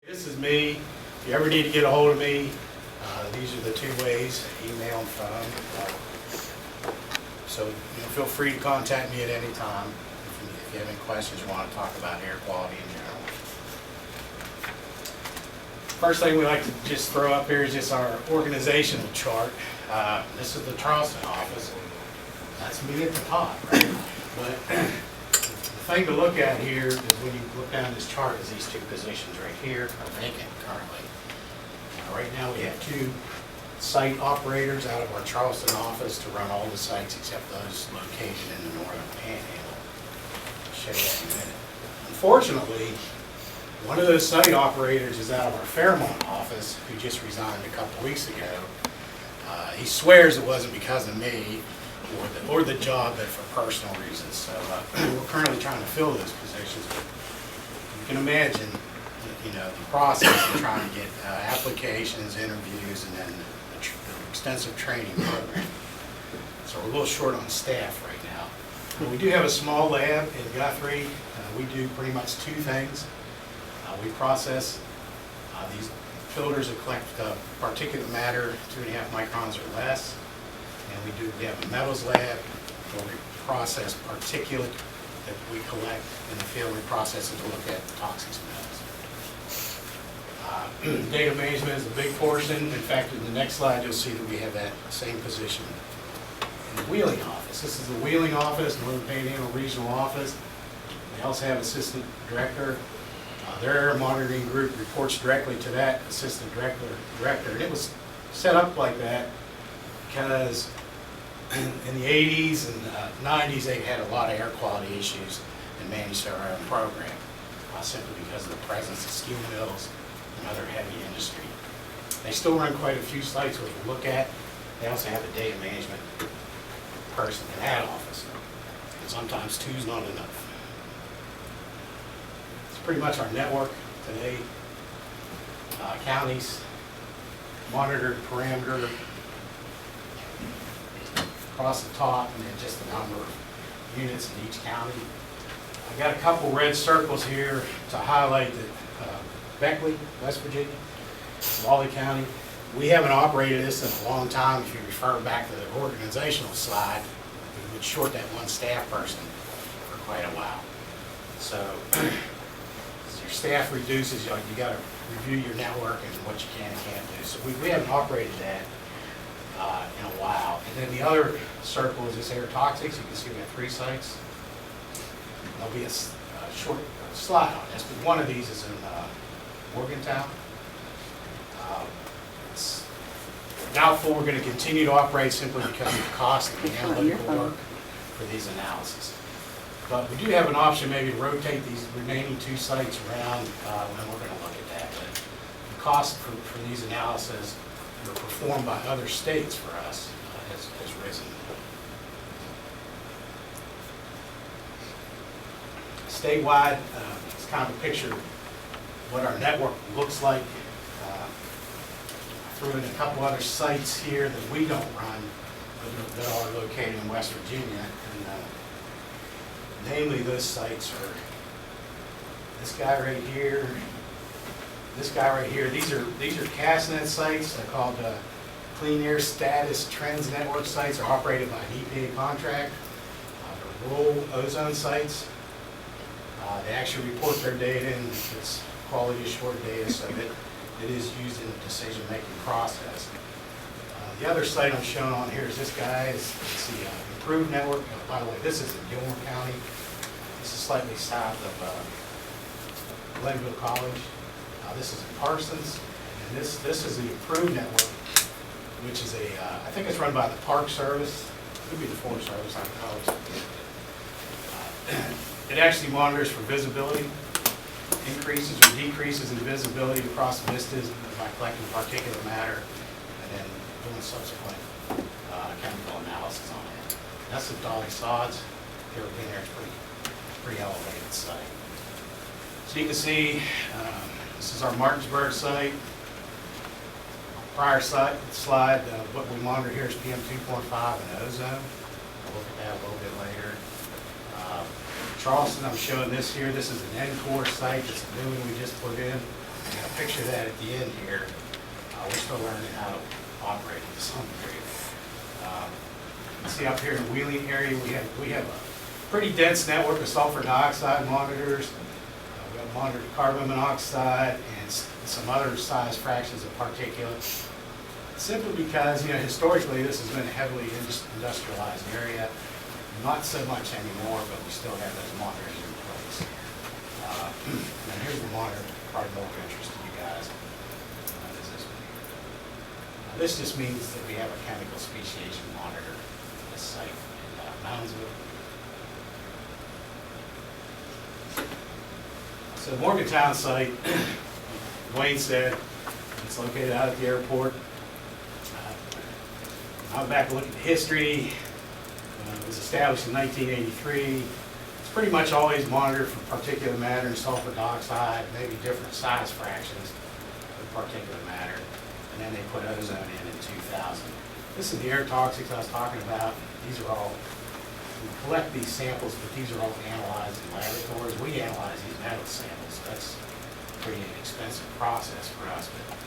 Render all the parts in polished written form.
This is me. If you ever need to get a hold of me, these are the two ways, email and phone. So feel free to contact me at any time if you have any questions you want to talk about air quality in general. First thing we like to just throw up here is just our organizational chart. This is the Charleston office. That's me at the top, right? But the thing to look at here is when you look down this chart is these two positions right here are vacant currently. Right now we have two site operators out of our Charleston office to run all the sites except those located in the northern panhandle. I'll show you that in a minute. Unfortunately, one of those site operators is out of our Fairmont office who just resigned a couple weeks ago. He swears it wasn't because of me or the job, but for personal reasons. So we're currently trying to fill those positions. But you can imagine, the process of trying to get applications, interviews, and then the extensive training program. So we're a little short on staff right now. But we do have a small lab in Guthrie. We do pretty much two things. We process these filters that collect particulate matter 2.5 microns or less. And we have a metals lab where we process particulate that we collect in the field. We process it to look at toxic smells. Data management is a big portion. In fact, in the next slide, you'll see that we have that same position in the Wheeling office. This is the Wheeling office, Northern Panhandle Regional Office. We also have assistant director. Their air monitoring group reports directly to that assistant director. And it was set up like that because in the 80s and 90s, they had a lot of air quality issues and managed their own program simply because of the presence of steel mills and other heavy industry. They still run quite a few sites which we'll look at. They also have a data management person in that office. And sometimes two's not enough. It's pretty much our network today. Counties, monitored parameter across the top, and then just the number of units in each county. I got a couple red circles here to highlight that Beckley, West Virginia, Raleigh County. We haven't operated this in a long time. If you refer back to the organizational slide, we would short that one staff person for quite a while. So as your staff reduces, you got to review your network and what you can and can't do. So we haven't operated that in a while. And then the other circle is this air toxics. You can see we have 3 sites. There'll be a short slide on this, but one of these is in Morgantown. It's doubtful we're going to continue to operate simply because of the cost of the analytical work for these analyses. But we do have an option maybe to rotate these remaining 2 sites around, and we're going to look at that. But the cost for these analyses that are performed by other states for us has risen. Statewide, it's kind of a picture of what our network looks like. I threw in a couple other sites here that we don't run, but that are located in West Virginia. And namely, those sites are this guy right here, this guy right here. These are CASNet sites. They're called Clean Air Status Trends Network sites. Are operated by an EPA contract. They're rural ozone sites. They actually report their data, and it's quality assured data, so that it is used in the decision-making process. The other site I'm showing on here is this guy. It's the improved network. By the way, this is in Gilmore County. This is slightly south of Glenville College. This is in Parsons, and this is the improved network, which is I think it's run by the Park Service. It could be the Forest Service. I don't know. It actually monitors for visibility, increases or decreases in visibility across vistas by collecting particulate matter and then doing subsequent chemical analysis on it. That's the Dolly Sods. If you've ever been there, it's pretty elevated site. So you can see this is our Martinsburg site. Prior slide, what we monitor here is PM 2.5 and ozone. We'll look at that a little bit later. Charleston, I'm showing this here. This is an NCORE site. It's a new one we just put in. We have picture that at the end here. We're still learning how to operate it to some degree. You can see up here in the wheeling area, we have a pretty dense network of sulfur dioxide monitors. We have monitored carbon monoxide and some other size fractions of particulates. Simply because, historically this has been a heavily industrialized area. Not so much anymore, but we still have those monitors in place. And here's the monitor, probably more of interest to you guys. Is this one here. This just means that we have a chemical speciation monitor at this site in Moundsville. So the Morgantown site, Wayne said, it's located out at the airport. I'll back and look at the history. It was established in 1983. It's pretty much always monitored for particulate matter and sulfur dioxide, maybe different size fractions of particulate matter. And then they put ozone in 2000. This is the air toxics I was talking about. These are all, we collect these samples, but these are all analyzed in laboratories. We analyze these metal samples. That's a pretty inexpensive process for us. But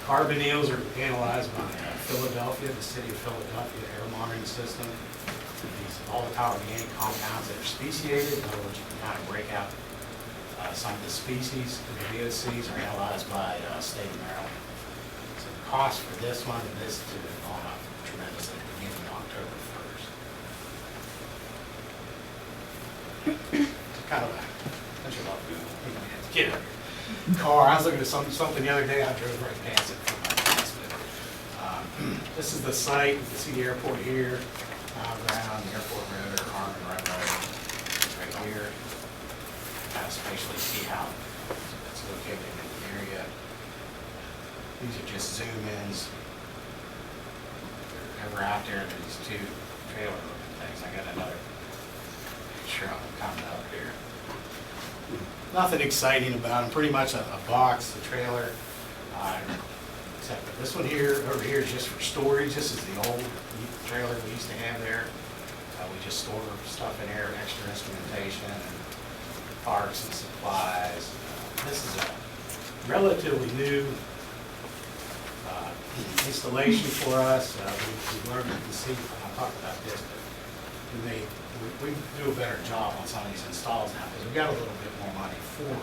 carbonyls are analyzed by Philadelphia, the city of Philadelphia air monitoring system. These volatile organic compounds that are speciated, in other words, you can kind of break out some of the species of the VOCs are analyzed by state of Maryland. So the cost for this one and this two have gone up tremendously beginning October 1st. It's kind of a, don't you love it? Get out here. Car, I was looking at something the other day, I drove right past it from my house. This is the site, you can see the airport here, ground, the airport road, or Harmon Road, right here. Kind of spatially see how it's located in the area. These are just zoom-ins. If you're ever out there, there's these two trailer looking things. I got another picture of them coming up here. Nothing exciting about them, pretty much a box, a trailer, except that this one here, over here is just for storage. This is the old trailer we used to have there. We just store stuff in here, extra instrumentation and parts and supplies. This is a relatively new installation for us. We learned, you can see, I'll talk about this, but we do a better job on some of these installs now because we got a little bit more money for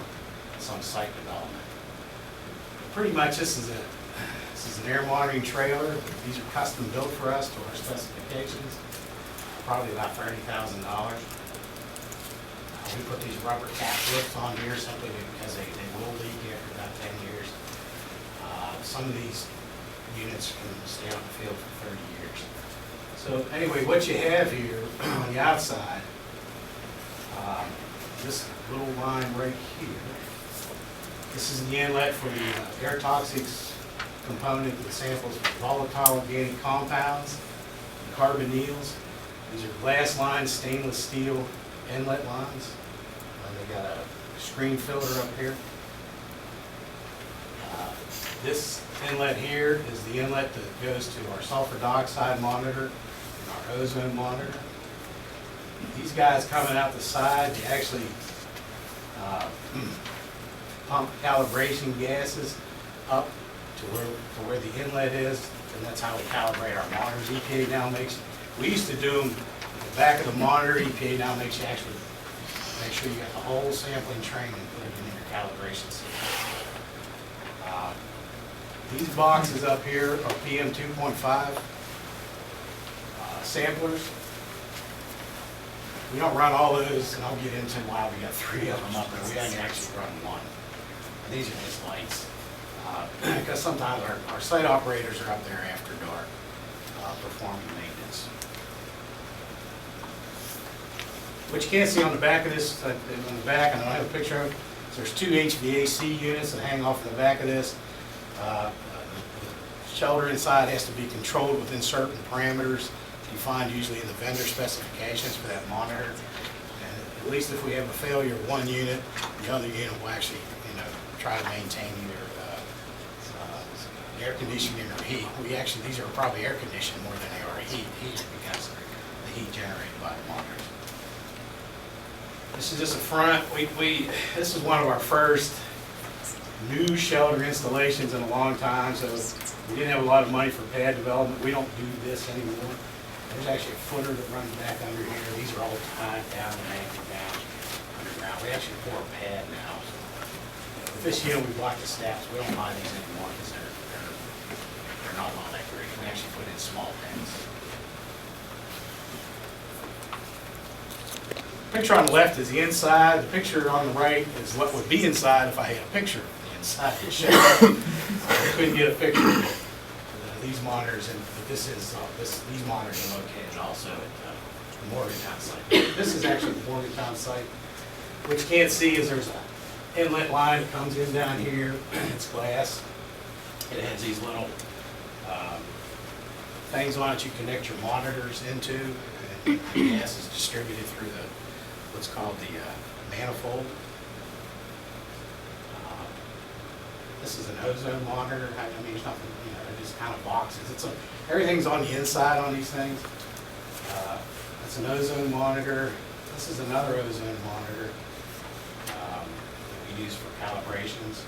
some site development. But pretty much this is an air monitoring trailer. These are custom built for us to our specifications. Probably about $30,000. We put these rubber cap lips on here simply because they will leak after about 10 years. Some of these units can stay on the field for 30 years. So anyway, what you have here on the outside, this little line right here, this is the inlet for the air toxics component that samples volatile organic compounds, and carbonyls. These are glass lines, stainless steel inlet lines. They got a screen filter up here. This inlet here is the inlet that goes to our sulfur dioxide monitor and our ozone monitor. These guys coming out the side, they actually pump calibration gases up to where the inlet is, and that's how we calibrate our monitors. EPA now makes, we used to do them at the back of the monitor. EPA now makes you actually make sure you got the whole sampling train and put it in your calibration system. These boxes up here are PM 2.5 samplers. We don't run all those, and I'll get into why we got 3 of them up there. We only actually run 1. And these are just lights. Because sometimes our site operators are up there after dark performing maintenance. What you can't see on the back of this, on the back, and I don't have a picture of it, so there's 2 HVAC units that hang off the back of this. The shelter inside has to be controlled within certain parameters defined usually in the vendor specifications for that monitor. And at least if we have a failure of one unit, the other unit will actually, try to maintain either air conditioning or heat. These are probably air conditioned more than they are heat because of the heat generated by the monitors. This is just a front. This is one of our first new shelter installations in a long time, so we didn't have a lot of money for pad development. We don't do this anymore. There's actually a footer that runs back under here. These are all tied down and anchored down underground. We actually pour a pad now. So with this unit, we block the steps. We don't buy these anymore because they're not all that great. We actually put in small pads. The picture on the left is the inside. The picture on the right is what would be inside if I had a picture of the inside. I couldn't get a picture of these monitors, and this is these monitors are located also at the Morgantown site. This is actually the Morgantown site. What you can't see is there's an inlet line that comes in down here. It's glass. It has these little things on it you connect your monitors into, and the gas is distributed through the what's called the manifold. This is an ozone monitor. I mean, there's nothing, you know, they're just kind of boxes. Everything's on the inside on these things. It's an ozone monitor. This is another ozone monitor that we use for calibrations.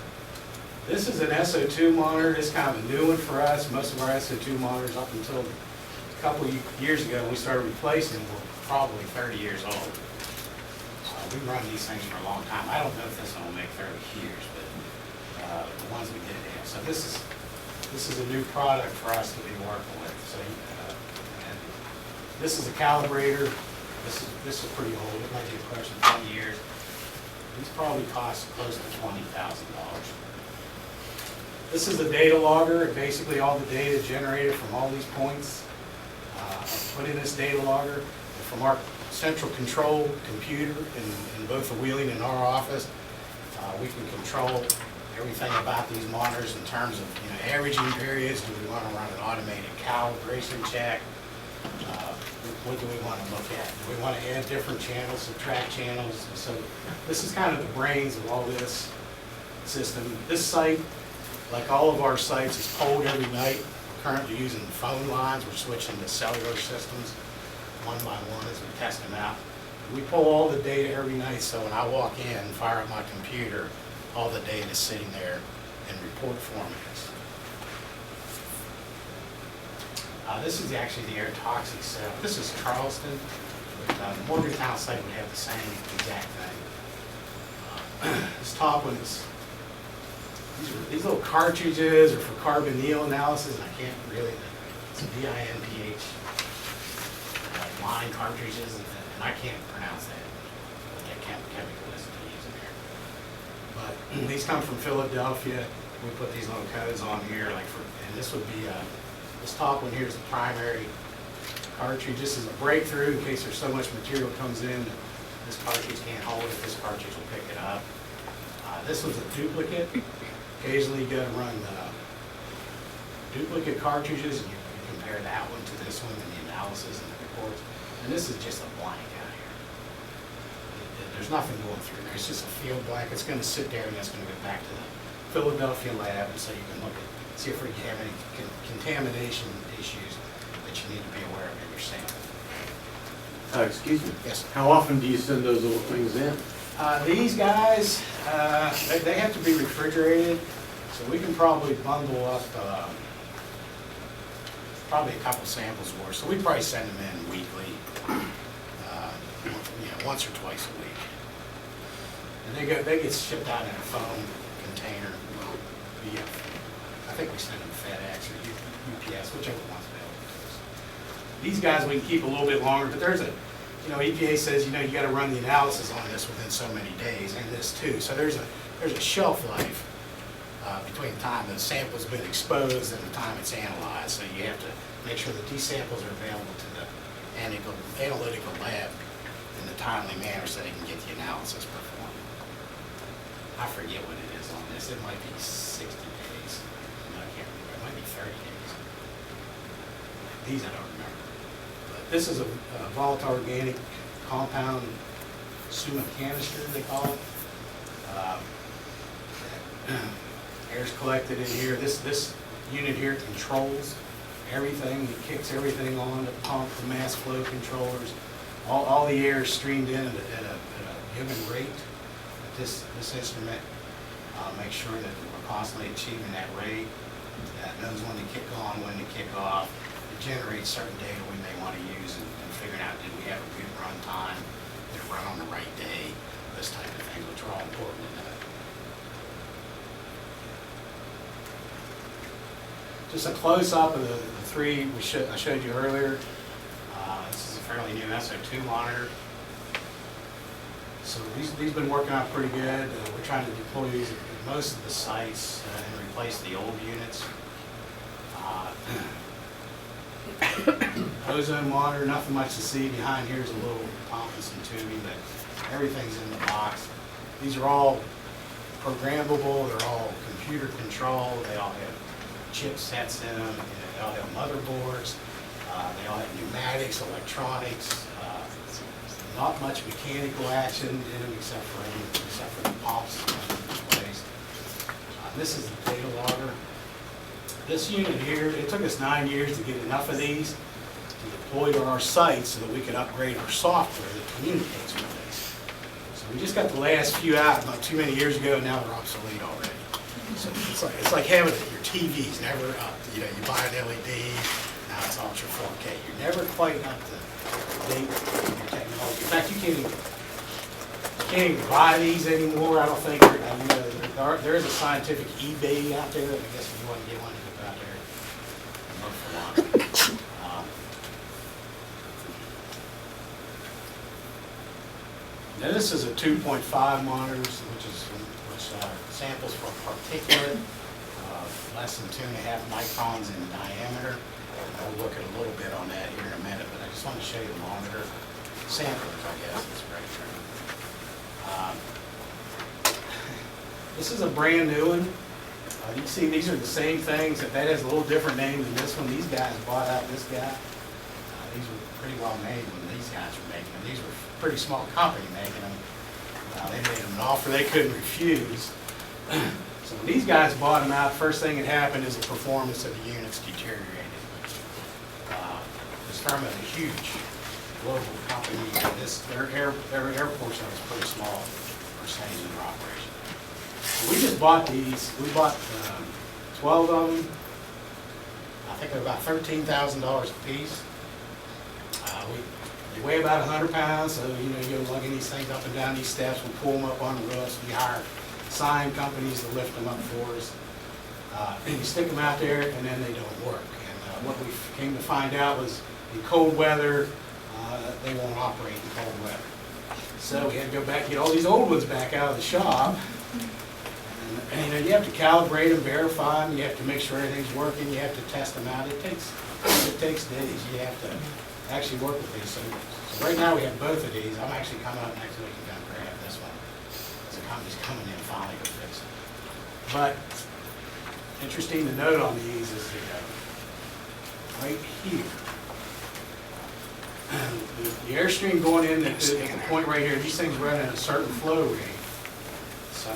This is an SO2 monitor. It's kind of a new one for us. Most of our SO2 monitors up until a couple of years ago when we started replacing them were probably 30 years old. We run these things for a long time. I don't know if this one will make 30 years, but the ones we did have. So this is a new product for us to be working with. So and this is a calibrator. This is pretty old. It might be approaching 20 years. These probably cost close to $20,000. This is a data logger. Basically, all the data generated from all these points put in this data logger from our central control computer in both the Wheeling and our office. We can control everything about these monitors in terms of, you know, averaging periods. Do we want to run an automated calibration check? What do we want to look at? Do we want to add different channels, subtract channels? So this is kind of the brains of all this system. This site, like all of our sites, is polled every night. We're currently using phone lines. We're switching to cellular systems one by one as we test them out. We pull all the data every night, so when I walk in and fire up my computer, all the data is sitting there in report formats. This is actually the air toxic cell. This is Charleston. The Morgantown site would have the same exact thing. This top one is, these little cartridges are for carbonyl analysis, and I can't really, it's VINPH line cartridges, and I can't pronounce that. That chemical isn't using here. But these come from Philadelphia. We put these little codes on here, like and this would be this top one here is the primary cartridge. This is a breakthrough in case there's so much material comes in. This cartridge can't hold it. This cartridge will pick it up. This was a duplicate. Occasionally you got to run duplicate cartridges, and you compare that one to this one in the analysis and the reports. And this is just a blank out here. There's nothing going through there. It's just a field blank. It's going to sit there, and that's going to go back to the Philadelphia lab, and so you can look at, see if we have any contamination issues that you need to be aware of in your sample. Excuse me? Yes. How often do you send those little things in? These guys, they have to be refrigerated, so we can probably bundle up probably a couple samples worth. So we probably send them in weekly, once or twice a week. And they get shipped out in a foam container. I think we send them FedEx or UPS, whichever one's available to us. These guys we can keep a little bit longer, but there's a, EPA says, you got to run the analysis on this within so many days, and this too. So there's a shelf life between the time the sample's been exposed and the time it's analyzed. So you have to make sure that these samples are available to the analytical lab in a timely manner so they can get the analysis performed. I forget what it is on this. It might be 60 days. I can't remember. It might be 30 days. These I don't remember. But this is a volatile organic compound summa canister, they call it. Air's collected in here. This unit here controls everything. It kicks everything on, the pump, the mass flow controllers. All the air is streamed in at a given rate. This instrument. make sure that we're constantly achieving that rate, that knows when to kick on, when to kick off. It generates certain data we may want to use and figuring out, did we have a good run time, did it run on the right day, this type of thing, which are all important to know. Just a close-up of the three I showed you earlier. This is a fairly new SO2 monitor. So these been working out pretty good. We're trying to deploy these at most of the sites and replace the old units. Ozone monitor, nothing much to see. Behind here is a little Thompson tubing, but everything's in the box. These are all programmable. They're all computer controlled. They all have chipsets in them. They all have motherboards. They all have pneumatics, electronics. Not much mechanical action in them except for the pumps in place. This is the data logger. This unit here, it took us 9 years to get enough of these to deploy to our site so that we could upgrade our software that communicates with these. So we just got the last few out not too many years ago, and now they're obsolete already. So it's like having your TV's never up. You know, you buy an LED, now it's Ultra 4K. You're never quite up to date with your technology. In fact, you can't even buy these anymore. I don't think. There is a scientific eBay out there. I guess if you want to get one, you can go out there and look for one. Now this is a 2.5 monitor, which samples for particulate, less than 2.5 microns in diameter. We'll look at a little bit on that here in a minute, but I just want to show you the monitor samplers, I guess, that's right there. This is a brand new one. You can see these are the same things. That has a little different name than this one. These guys bought out this guy. These were pretty well made when these guys were making them. These were a pretty small company making them. They made them an offer they couldn't refuse. So when these guys bought them out, first thing that happened is the performance of the units deteriorated. This firm is a huge global company. Their air portion is pretty small percentage of their operation. So we just bought these. We bought 12 of them. I think they're about $13,000 a piece. They weigh about 100 pounds, so you're lugging these things up and down these steps. We pull them up on the roofs. We hire sign companies to lift them up for us. And you stick them out there, and then they don't work. And what we came to find out was in cold weather, they won't operate in cold weather. So we had to go back and get all these old ones back out of the shop. And you have to calibrate them, verify them. You have to make sure everything's working. You have to test them out. It takes days. You have to actually work with these. So right now we have both of these. I'm actually coming up next week and going to grab this one. The company's coming in finally to fix it. But interesting to note on these is right here. The airstream going in at the point right here, these things run at a certain flow rate. So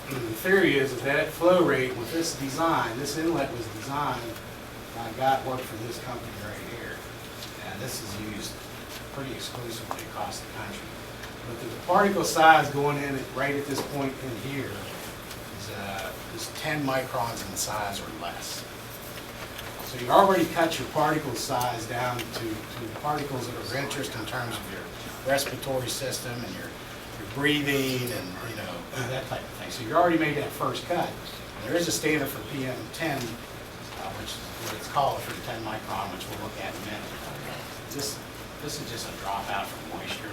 the theory is that flow rate with this design, this inlet was designed by a guy that worked for this company right here. And this is used pretty exclusively across the country. But the particle size going in right at this point in here is 10 microns in size or less. So you already cut your particle size down to particles that are of interest in terms of your respiratory system and your breathing and that type of thing. So you already made that first cut. There is a standard for PM10, which is what it's called for the 10 micron, which we'll look at in a minute. This is just a dropout from moisture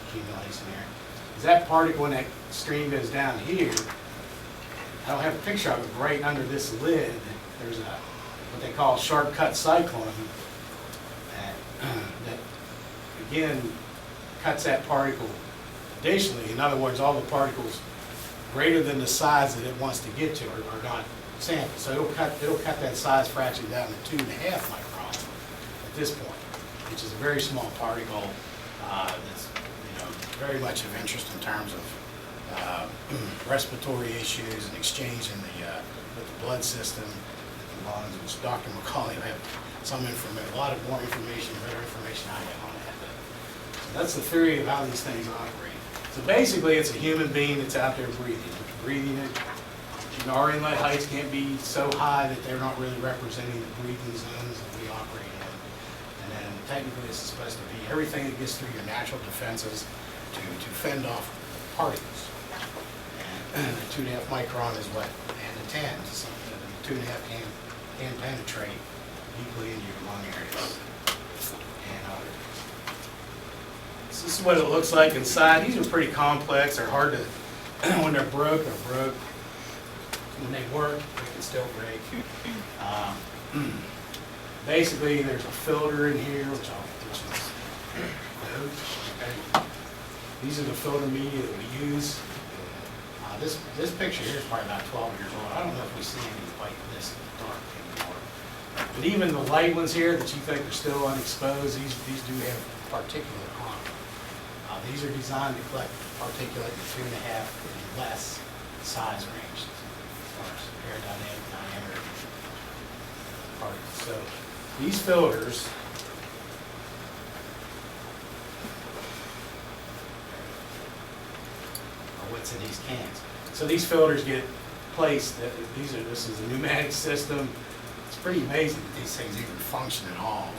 accumulation here. As that particle in that stream goes down here, I don't have a picture of it, but right under this lid, there's what they call sharp cut cyclone that again cuts that particle additionally. In other words, all the particles greater than the size that it wants to get to are not sampled. So it'll cut that size fraction down to 2.5 microns at this point, which is a very small particle that's very much of interest in terms of respiratory issues and exchange in with the blood system, the lungs, which Dr. McCauley will have some information, a lot of more information, better information I have on that. So that's the theory of how these things operate. So basically, it's a human being that's out there breathing. Breathing it, And our inlet heights can't be so high that they're not really representing the breathing zones that we operate in. And then technically this is supposed to be everything that gets through your natural defenses to fend off particles. And the 2.5 micron is what, and the 10, so the 2.5 can penetrate deeply into your lung areas. And so this is what it looks like inside. These are pretty complex. They're hard to, when they're broke, they're broke. When they work, they can still break. Basically, there's a filter in here, which is okay. These are the filter media that we use. This picture here is probably about 12 years old. I don't know if we see any quite this dark anymore. But even the light ones here that you think are still unexposed, these do have particulate on them. These are designed to collect particulate in 2.5 and less size range as far as aerodynamic diameter particles. So these filters are what's in these cans. So these filters get placed. This is a pneumatic system. It's pretty amazing that these things even function at all,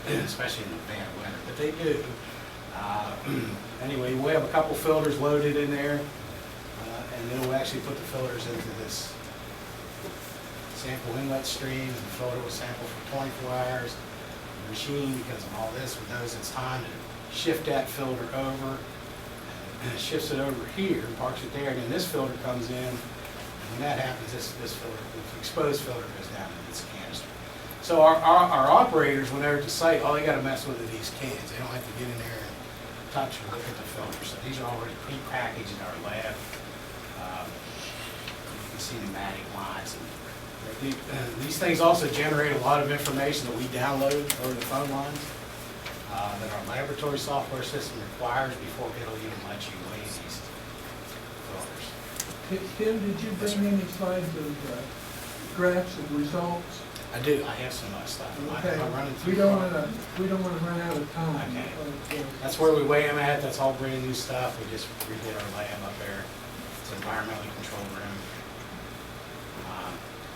especially in the bad weather. But they do. Anyway, we have a couple filters loaded in there, and then we'll actually put the filters into this sample inlet stream, and the filter will sample for 24 hours. The machine, because of all this, knows it's time to shift that filter over, and it shifts it over here and parks it there, and then this filter comes in, and when that happens, this filter, the exposed filter goes down into this canister. So our operators, when they're at the site, all they got to mess with are these cans. They don't have to get in there and touch or look at the filter. So these are already pre-packaged in our lab. You can see pneumatic lines. These things also generate a lot of information that we download over the phone lines that our laboratory software system requires before it'll even let you weigh these filters. Tim, did you bring any slides of graphs of results? I do. I have some stuff. Okay. I'm running through. We don't want to run out of time. Okay. That's where we weigh them at. That's all brand new stuff. We just redid our lab up there. It's an environmentally controlled room.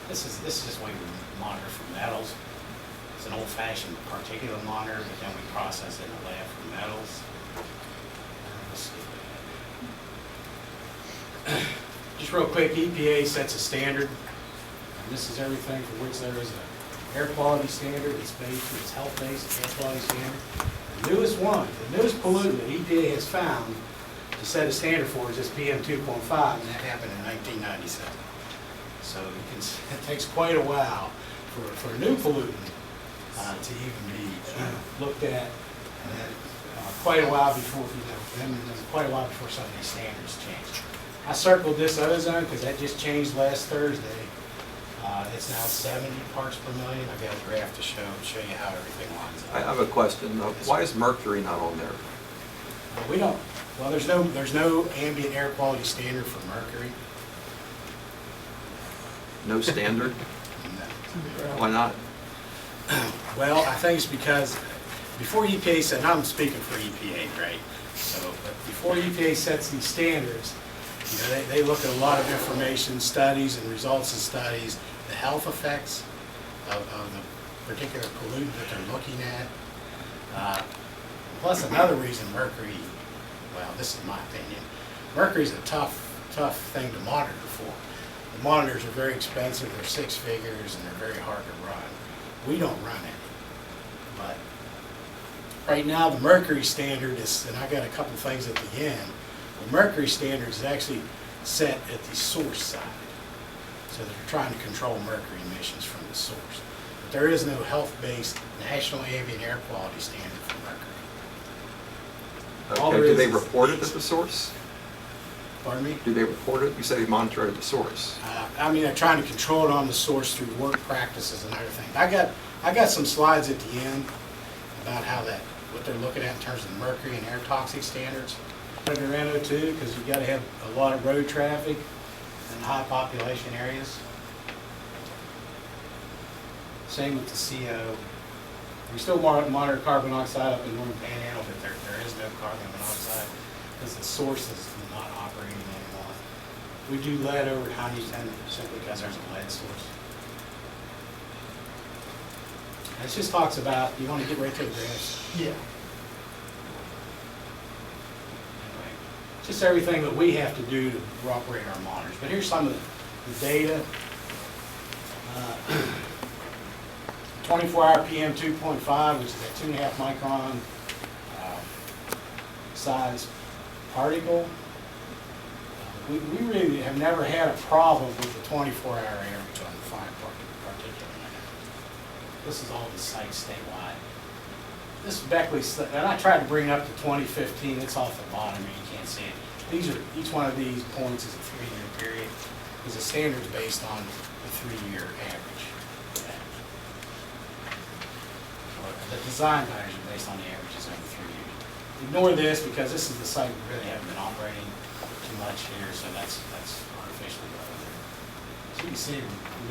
This is just the way we monitor for metals. It's an old-fashioned particulate monitor, but then we process it in the lab for metals. Let's see. Just real quick, EPA sets a standard. And this is everything for which there is an air quality standard. It's health-based air quality standard. The newest one, the newest pollutant that EPA has found to set a standard for is this PM 2.5, and that happened in 1997. So it takes quite a while for a new pollutant to even be looked at, and then quite a while before quite a while before some of these standards change. I circled this ozone because that just changed last Thursday. It's now 70 parts per million. I've got a graph to show you how everything lines up. I have a question. Why is mercury not on there? We don't. Well, there's no ambient air quality standard for mercury. No standard? No. Why not? Well, I think it's because before EPA said, and I'm speaking for EPA, right? So, but before EPA sets these standards, you know, they look at a lot of information, studies, and results of studies, the health effects of the particular pollutant that they're looking at. Plus, another reason mercury, well, this is my opinion, mercury is a tough thing to monitor for. The monitors are very expensive, they're 6 figures, and they're very hard to run. We don't run any. But right now, the mercury standard is, and I got a couple things at the end, the mercury standard is actually set at the source side. So they're trying to control mercury emissions from the source. But there is no health-based national ambient air quality standard for mercury. All Okay, there do they is report it at the source? Pardon me? Do they report it? You say they monitor it at the source. I mean, they're trying to control it on the source through work practices and everything. I got some slides at the end about what they're looking at in terms of mercury and air toxic standards. Under NO2, because you've got to have a lot of road traffic in high population areas. Same with the CO. We still monitor carbon monoxide up in Northern Panhandle, but there is no carbon monoxide because the source is not operating anymore. We do lead over Huntington simply because there's a lead source. It just talks about, you want to get right to the graphs. Yeah. Anyway, just everything that we have to do to operate our monitors. But here's some of the data. 24-hour PM 2.5, which is a 2.5 micron size particle. We really have never had a problem with the 24-hour average on the fine particulate matter. This is all the sites statewide. This is Beckley, and I tried to bring it up to 2015. It's off the bottom here, you can't see it. These are, each one of these points is a 3-year period, because the standard's based on the 3-year average. The design values are based on the averages over 3 years. Ignore this because this is the site we really haven't been operating too much here, so that's artificially low there. So you can see we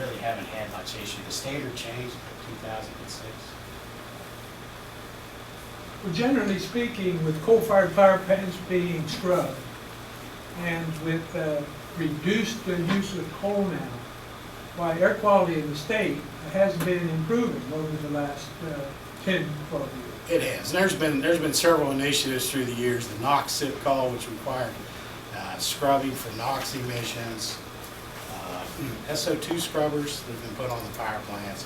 really haven't had much issue. The standard changed in 2006. Well, generally speaking, with coal-fired power plants being scrubbed and with reduced use of coal now, why air quality in the state has been improving over the last 10, 12 years. It has. And there's been several initiatives through the years. The NOx SIP call, which required scrubbing for NOx emissions, SO2 scrubbers that have been put on the power plants,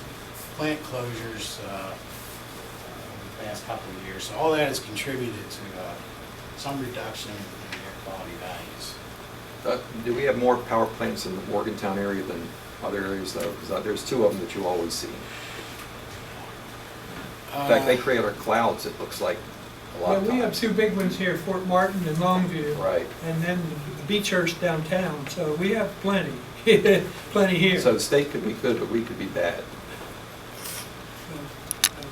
plant closures over the past couple of years. So all that has contributed to some reduction in air quality values. Do we have more power plants in the Morgantown area than other areas though? Because there's 2 of them that you always see. In fact, they create our clouds, it looks like, a lot Yeah, of times. we have 2 big ones here, Fort Martin and Longview. Right. And then the Beechhurst downtown, so we have plenty, plenty here. So the state could be good, but we could be bad.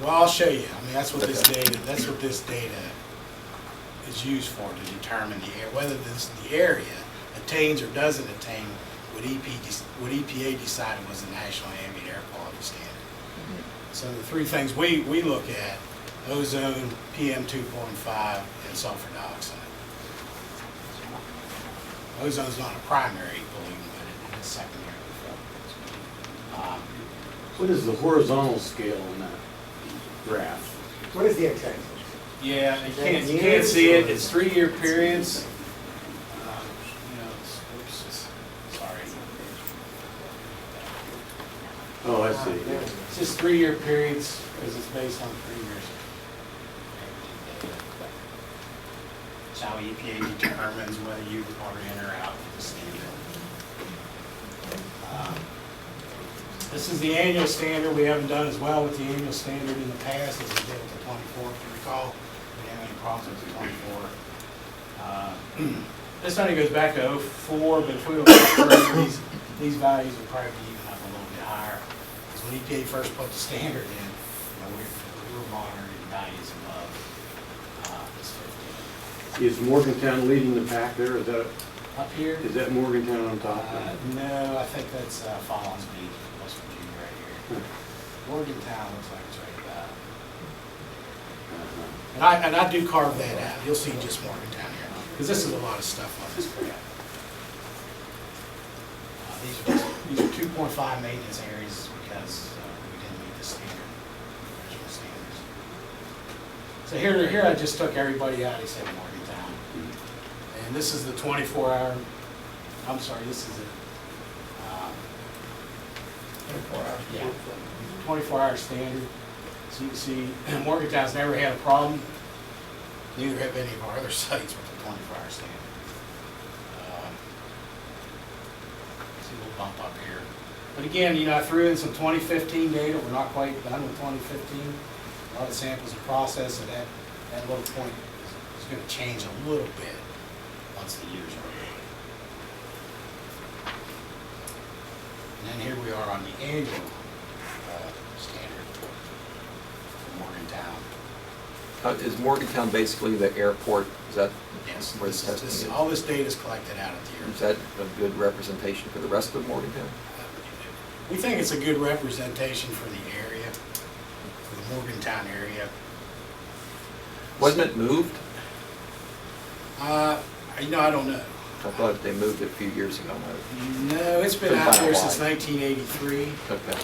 Well, I'll show you. I mean, that's what this data is used for, to determine the air, whether the area attains or doesn't attain what EPA decided was the National Ambient Air Quality Standard. So the 3 things we look at: ozone, PM 2.5, and sulfur dioxide. Ozone's not a primary pollutant, but it is secondary. What is the horizontal scale on that graph? What is the exact? Yeah, you can't see it. It's 3-year periods. Oops, sorry. Oh, I see. It's just 3-year periods because it's based on 3 years. It's how EPA determines whether you are in or out of the standard. This is the annual standard. We haven't done as well with the annual standard in the past as we did with the 24, if you recall. We didn't have any problems with the 24. This only goes back to 04, but if we look further, these values would probably be even up a little bit higher. Because when EPA first put the standard in, we were monitoring values above this 15. Is Morgantown leading the pack there? Up here? Is that Morgantown on top? No, I think that's Fallons Beach, West Virginia right here. Morgantown looks like it's right about. And I do carve that out. You'll see just Morgantown here, because this is a lot of stuff on this graph. These are 2.5 maintenance areas because we didn't meet the standard, original standards. So here I just took everybody out except Morgantown. And this is the 24-hour, I'm sorry, this is a 24-hour standard. So you can see Morgantown's never had a problem. Neither have any of our other sites with the 24-hour standard. See a little bump up here. But again, I threw in some 2015 data. We're not quite done with 2015. A lot of samples are processed, and that little point is going to change a little bit once the years are over. And then here we are on the annual standard for Morgantown. Is Morgantown basically the airport? Is that Yes, where the testing is? all this data is collected out at the airport. Is that a good representation for the rest of Morgantown? We think it's a good representation for the area, for the Morgantown area. Wasn't it moved? I don't know. I thought they moved it a few years ago. No, it's been Couldn't out find there out since why. 1983. Okay.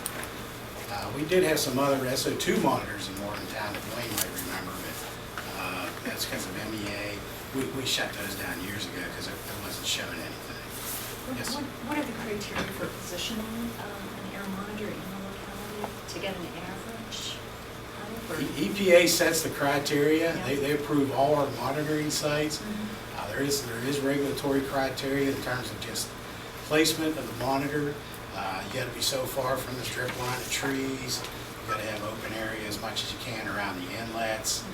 We did have some other SO2 monitors in Morgantown that Wayne might remember, but that's because of MEA. We shut those down years ago because it wasn't showing anything. Yes. What are the criteria for positioning an air monitor in the locality to get an average? EPA sets the criteria. Yeah. They approve all our monitoring sites. Mhm. There is regulatory criteria in terms of just placement of the monitor. You gotta be so far from the strip line of trees. You gotta have open area as much as you can around the inlets.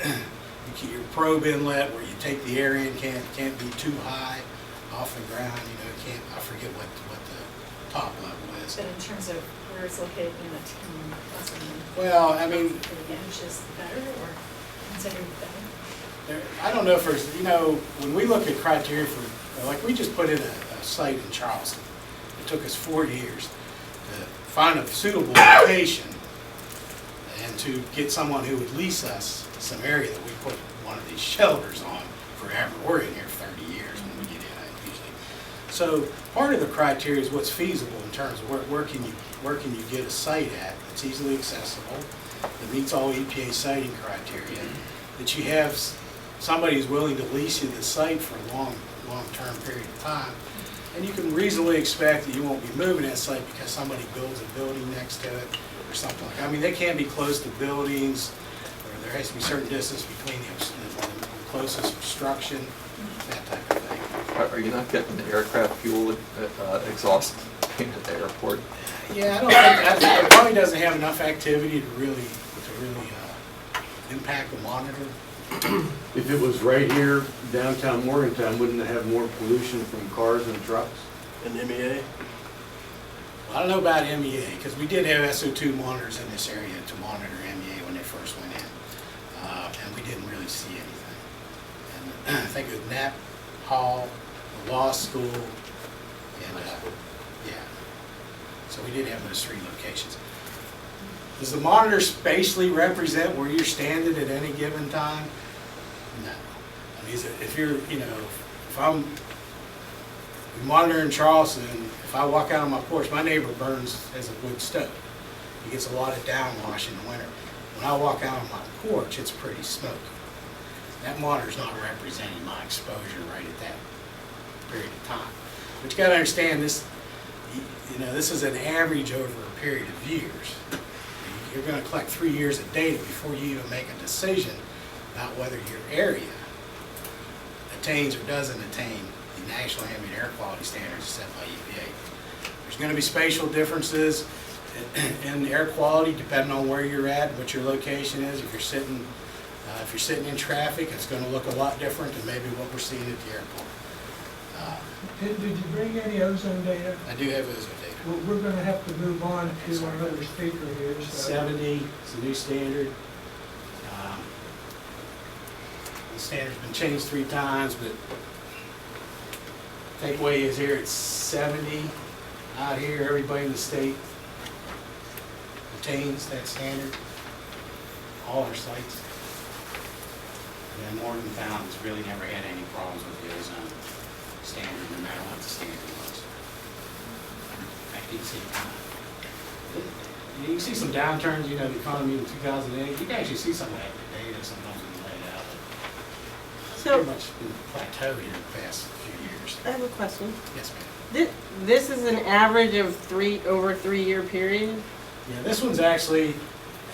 You keep your probe inlet where you take the air in can't be too high off the ground. You know, it can't. I forget what the top level is. But in terms of where it's located in the town, Well, I mean, the edge is better or considered better? I don't know if there's, when we look at criteria for, like, we just put in a site in Charleston. It took us 4 years to find a suitable location and to get someone who would lease us some area that we put one of these shelters on forever. We're in here 30 years when we get in usually. So part of the criteria is what's feasible in terms of where can you get a site at that's easily accessible, that meets all EPA siting criteria, that you have somebody who's willing to lease you the site for a long-term period of time, and you can reasonably expect that you won't be moving that site because somebody builds a building next to it or something like that. I mean, they can't be close to buildings, or there has to be certain distance between the closest obstruction, that type of thing. Are you not getting the aircraft fuel exhaust at the airport? Yeah, I don't think, it probably doesn't have enough activity to really impact the monitor. If it was right here, downtown Morgantown, wouldn't it have more pollution from cars and trucks? And MEA? Well, I don't know about MEA, because we did have SO2 monitors in this area to monitor MEA when they first went in, and we didn't really see anything. And I think it was Knapp Hall, the law school, and, yeah. So we did have those 3 locations. Does the monitor spatially represent where you're standing at any given time? No. I mean, if you're, if I'm monitoring Charleston, if I walk out on my porch, my neighbor has a wood stove. He gets a lot of downwash in the winter. When I walk out on my porch, it's pretty smoky. That monitor's not representing my exposure right at that period of time. But you gotta understand this, this is an average over a period of years. You're going to collect 3 years of data before you even make a decision about whether your area attains or doesn't attain the national ambient air quality standards set by EPA. There's going to be spatial differences in air quality depending on where you're at, what your location is. If you're sitting in traffic, it's going to look a lot different than maybe what we're seeing at the airport. Did you bring any ozone data? I do have ozone data. We're going to have to move on to our other speaker here. So. 70 is the new standard. The standard's been changed 3 times, but takeaway is here it's 70 out here. Everybody in the state attains that standard. All our sites. And then Morgantown has really never had any problems with the ozone standard, no matter what the standard was. You can see some downturns, the economy in 2008. You can actually see some of that data sometimes in the layout. It's So, pretty much been plateaued here the past few years. I have a question. Yes, ma'am. This is an average of over 3-year period? Yeah, this one's actually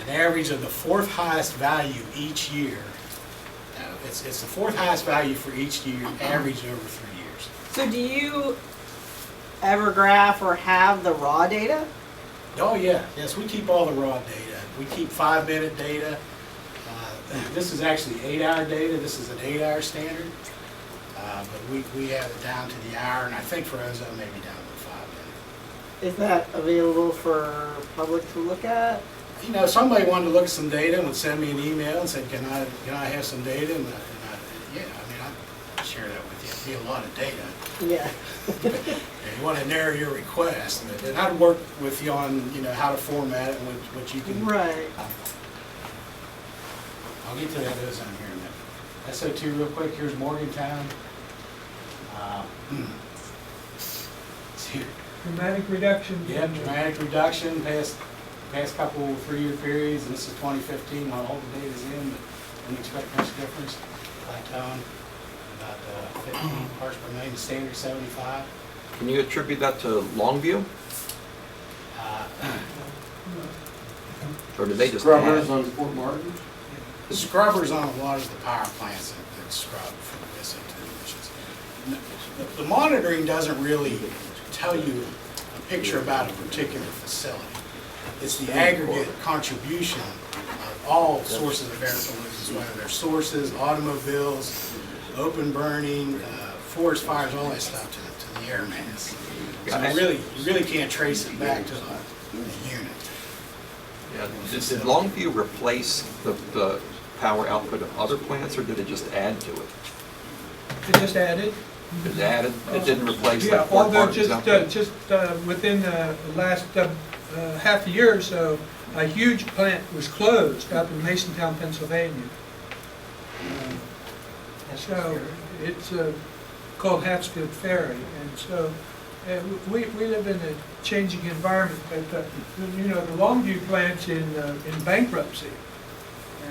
an average of the 4th highest value each year. It's the 4th highest value for each year, averaged over 3 years. So do you ever graph or have the raw data? Oh, yeah. Yes, we keep all the raw data. We keep 5-minute data. This is actually 8-hour data. This is an 8-hour standard. But we have it down to the hour, and I think for ozone, maybe down to 5 minutes. Is that available for public to look at? Somebody wanted to look at some data and would send me an email and said, can I have some data? I'd share that with you. It'd be a lot of data. Yeah. You want to narrow your request, and I'd work with you on, how to format it and what you can. Right. I'll get to that ozone here in a minute. SO2 real quick. Here's Morgantown. Uh, see, Dramatic reduction. Yeah, dramatic reduction, past couple 3-year periods, and this is 2015, not all the data's in, but wouldn't expect much difference. Plateauing, about 15 parts per million, standard 75. Can you attribute that to Longview, Uh, or did they just Scrubbers add? on Fort Martin? The scrubbers on a lot of the power plants that scrub for SO2 emissions. The monitoring doesn't really tell you a picture about a particular facility. It's the aggregate contribution of all sources of air pollutants, whether they're sources, automobiles, open burning, forest fires, all that stuff to the air mass. So you really can't trace it back to the unit. Yeah, did Longview replace the power output of other plants, or did it just add to it? It just added. It added, it didn't replace Yeah, that Fort although Martin just, example? within the last half a year or so, a huge plant was closed up in Masontown, Pennsylvania. So it's called Hatfield Ferry, and so we live in a changing environment. But you know, the Longview plant's in bankruptcy,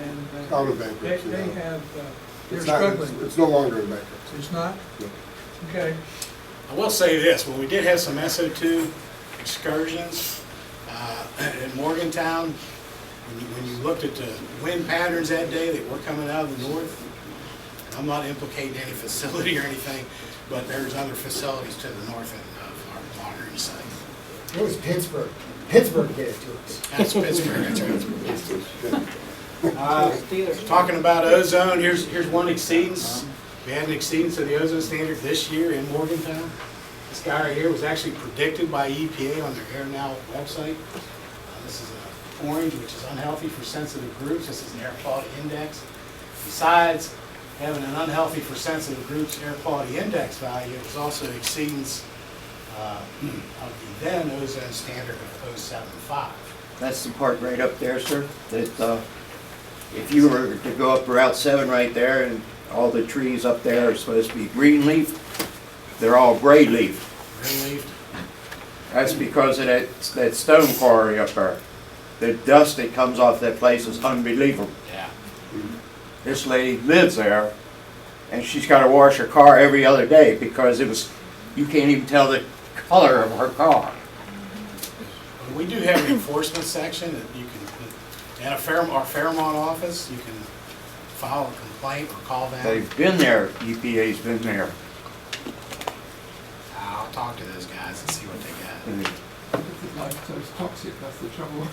and Out of bankruptcy they now. have they're It's not, struggling. it's no longer in bankruptcy. It's not. No. Okay. I will say this, when we did have some SO2 excursions in Morgantown, when you looked at the wind patterns that day that were coming out of the north, and I'm not implicating any facility or anything, but there's other facilities to the north of our monitoring site. It was Pittsburgh. Pittsburgh did it to us. That's Pittsburgh, that's right. Talking about ozone, here's one exceedance. We had an exceedance of the ozone standard this year in Morgantown. This guy right here was actually predicted by EPA on their Air Now website. This is orange, which is unhealthy for sensitive groups. This is an air quality index. Besides having an unhealthy for sensitive groups air quality index value, it was also exceedance of the then ozone standard of 0.75. That's the part right up there, sir, that if you were to go up Route 7 right there, and all the trees up there are supposed to be green leaf, they're all gray leaf. Relieved. That's because of that stone quarry up there. The dust that comes off that place is unbelievable. Yeah. This lady lives there, and she's got to wash her car every other day because you can't even tell the color of her car. We do have an enforcement section that you can, and our Fairmont office, you can file a complaint or call them. They've been there, EPA's been there. I'll talk to those guys and see what they got. It's toxic, that's the trouble.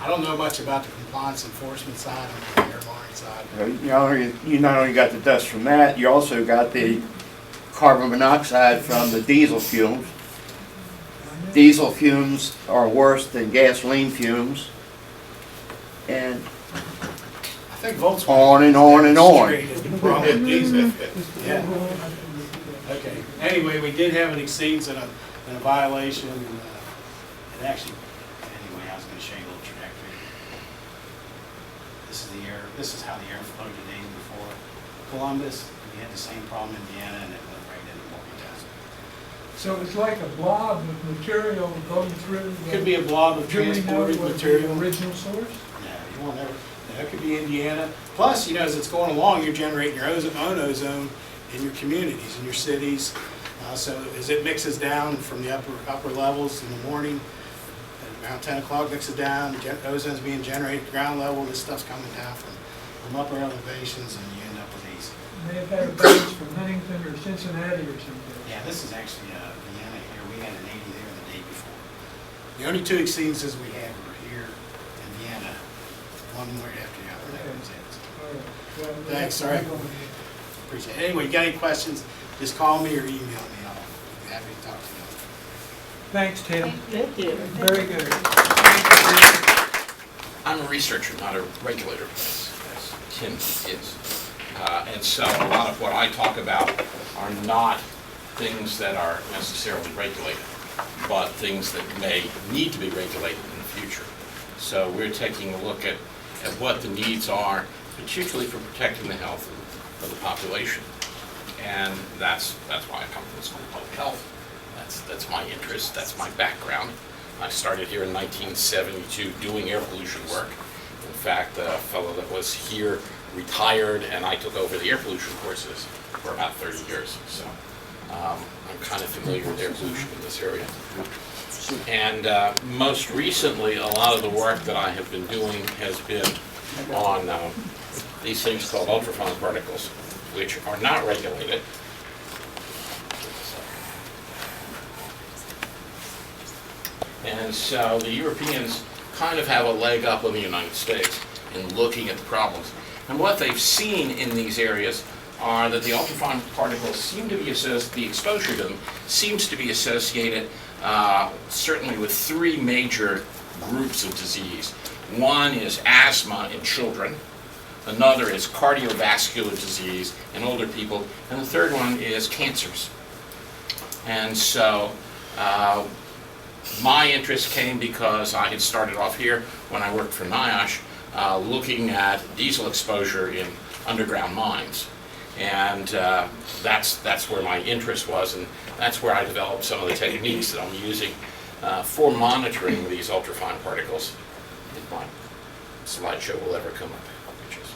I don't know much about the compliance enforcement side, I'm on the air monitoring side. You not only got the dust from that, you also got the carbon monoxide from the diesel fumes. Diesel fumes are worse than gasoline fumes. And I think Volkswagen. on and on and on. demonstrated the problem with diesel. Yeah. Okay, anyway, we did have an exceedance and a violation, and it actually, anyway, I was gonna show you a little trajectory. This is the air, this is how the air flowed the days before Columbus. We had the same problem in Vienna, and it went right into Morgantown. So it's like a blob of material going through. Could be a blob of Do we know transported what the material. original source? Yeah, you won't ever, that could be Indiana. Plus, you know, as it's going along, you're generating your own ozone in your communities, in your cities. So as it mixes down from the upper levels in the morning, at around 10 o'clock mixes down, ozone's being generated at ground level, this stuff's coming down from upper elevations, and you end up with these. May have had a branch from Huntington or Cincinnati or something. Yeah, this is actually Vienna here. We had an 80 there the day before. The only two exceedances we had were here in Vienna, one right after the other. That was it. All right. Well, Thanks, all right. Appreciate it. Anyway, you got any questions, just call me or email me. I'll be happy to talk to you. Thanks, Tim. Thank you. Very good. I'm a researcher, not a regulator, as Tim is. And so a lot of what I talk about are not things that are necessarily regulated, but things that may need to be regulated in the future. So we're taking a look at what the needs are, particularly for protecting the health of the population. And that's why I come from the School of Public Health. That's my interest, that's my background. I started here in 1972 doing air pollution work. In fact, a fellow that was here retired, and I took over the air pollution courses for about 30 years. So I'm kind of familiar with air pollution in this area. And most recently, a lot of the work that I have been doing has been on these things called ultrafine particles, which are not regulated. And so the Europeans kind of have a leg up on the United States in looking at the problems. And what they've seen in these areas are that the ultrafine particles seem to be associated, the exposure to them seems to be associated certainly with three major groups of disease. One is asthma in children, another is cardiovascular disease in older people, and the third one is cancers. And so my interest came because I had started off here when I worked for NIOSH looking at diesel exposure in underground mines. And that's where my interest was, and that's where I developed some of the techniques that I'm using for monitoring these ultrafine particles. If my slideshow will ever come up, which is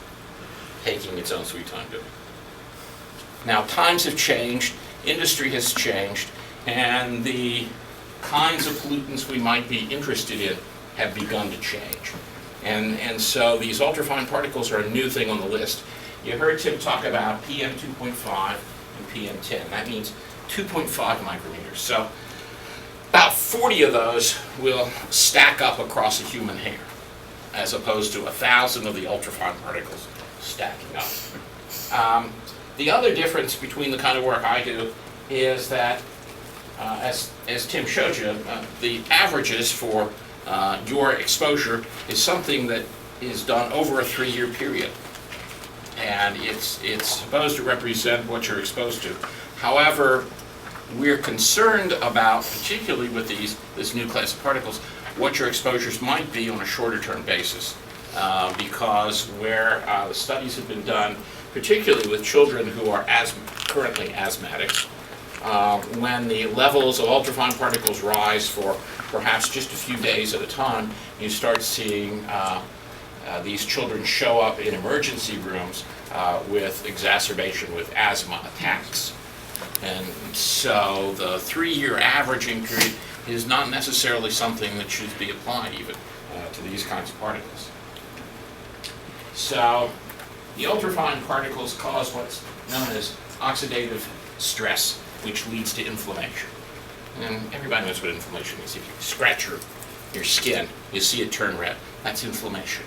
taking its own sweet time doing. Now, times have changed, industry has changed, and the kinds of pollutants we might be interested in have begun to change. And so these ultrafine particles are a new thing on the list. You heard Tim talk about PM 2.5 and PM 10. That means 2.5 micrometers. So about 40 of those will stack up across a human hair, as opposed to 1,000 of the ultrafine particles stacking up. The other difference between the kind of work I do is that, as Tim showed you, the averages for your exposure is something that is done over a 3-year period. And it's supposed to represent what you're exposed to. However, we're concerned about, particularly with this new class of particles, what your exposures might be on a shorter term basis. Because where the studies have been done, particularly with children who are currently asthmatics, when the levels of ultrafine particles rise for perhaps just a few days at a time, you start seeing these children show up in emergency rooms with exacerbation with asthma attacks. And so the 3-year averaging period is not necessarily something that should be applied even to these kinds of particles. So the ultrafine particles cause what's known as oxidative stress, which leads to inflammation. And everybody knows what inflammation is. If you scratch your skin, you see it turn red. That's inflammation.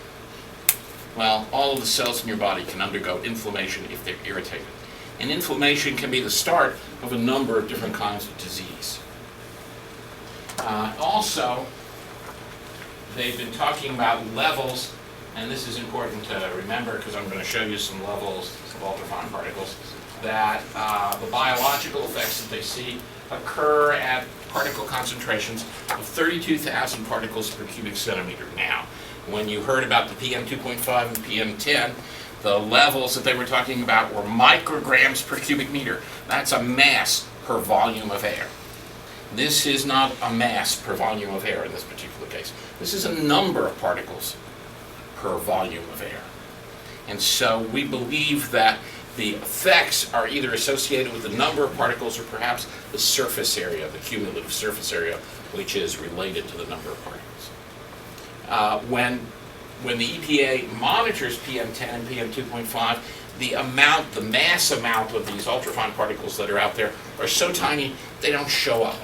Well, all of the cells in your body can undergo inflammation if they're irritated. And inflammation can be the start of a number of different kinds of disease. Also, they've been talking about levels, and this is important to remember because I'm going to show you some levels of ultrafine particles, that the biological effects that they see occur at particle concentrations of 32,000 particles per cubic centimeter. Now, when you heard about the PM 2.5 and PM 10, the levels that they were talking about were micrograms per cubic meter. That's a mass per volume of air. This is not a mass per volume of air in this particular case. This is a number of particles per volume of air. And so we believe that the effects are either associated with the number of particles or perhaps the surface area, the cumulative surface area, which is related to the number of particles. When the EPA monitors PM10 and PM 2.5, the mass amount of these ultrafine particles that are out there are so tiny they don't show up.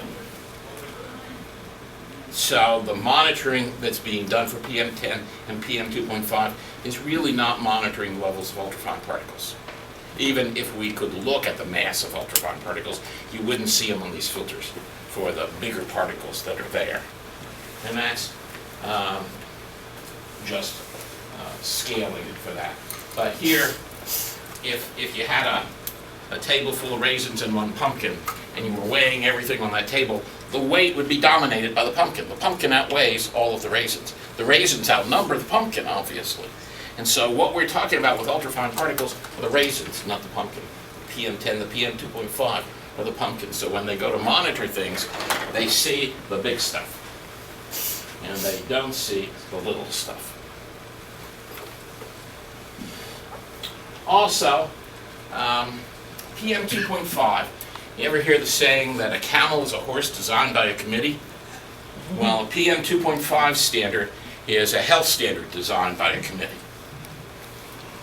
So the monitoring that's being done for PM10 and PM 2.5 is really not monitoring the levels of ultrafine particles. Even if we could look at the mass of ultrafine particles, you wouldn't see them on these filters for the bigger particles that are there. And that's just scaling for that. But here, if you had a table full of raisins and one pumpkin, and you were weighing everything on that table, the weight would be dominated by the pumpkin. The pumpkin outweighs all of the raisins. The raisins outnumber the pumpkin, obviously. And so what we're talking about with ultrafine particles are the raisins, not the pumpkin. PM10, the PM2.5 are the pumpkins. So when they go to monitor things, they see the big stuff. And they don't see the little stuff. Also, PM 2.5. You ever hear the saying that a camel is a horse designed by a committee? Well, a PM 2.5 standard is a health standard designed by a committee.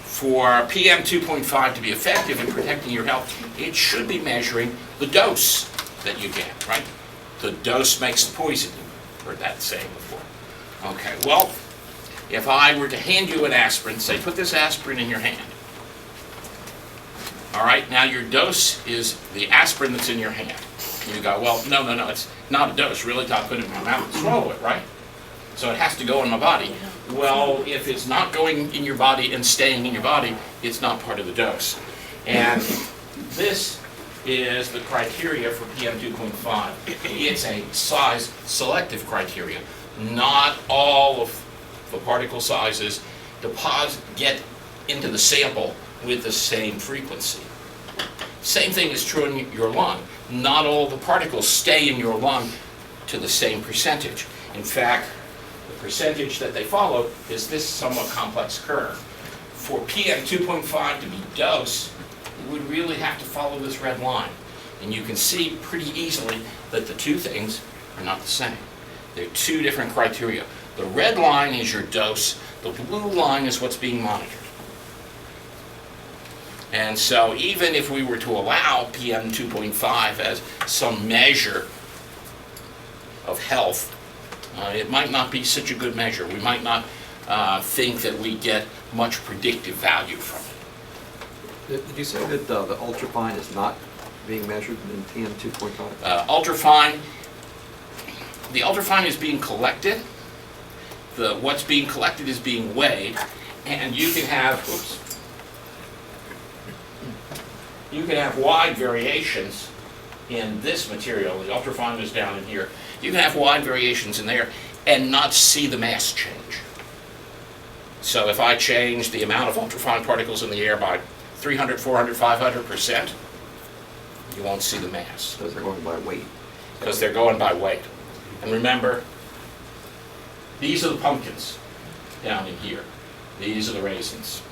For PM 2.5 to be effective in protecting your health, it should be measuring the dose that you get, right? The dose makes the poison. You've heard that saying before. Okay, well, if I were to hand you an aspirin, say put this aspirin in your hand. All right, now your dose is the aspirin that's in your hand. You go, well, no, it's not a dose. Really, I'll put it in my mouth and swallow it, right? So it has to go in my body. Well, if it's not going in your body and staying in your body, it's not part of the dose. And this is the criteria for PM 2.5. It's a size selective criteria. Not all of the particle sizes get into the sample with the same frequency. Same thing is true in your lung. Not all the particles stay in your lung to the same percentage. In fact, the percentage that they follow is this somewhat complex curve. For PM 2.5 to be dose, you would really have to follow this red line. And you can see pretty easily that the two things are not the same. They're two different criteria. The red line is your dose, the blue line is what's being monitored. And so even if we were to allow PM 2.5 as some measure of health, it might not be such a good measure. We might not think that we get much predictive value from it. Did you say that the ultrafine is not being measured in PM 2.5? The ultrafine is being collected. What's being collected is being weighed, and you can have, wide variations in this material. The ultrafine is down in here. You can have wide variations in there and not see the mass change. So if I change the amount of ultrafine particles in the air by 300, 400, 500%, you won't see the mass. Because they're going by weight. Because they're going by weight. And remember, these are the pumpkins down in here. These are the raisins.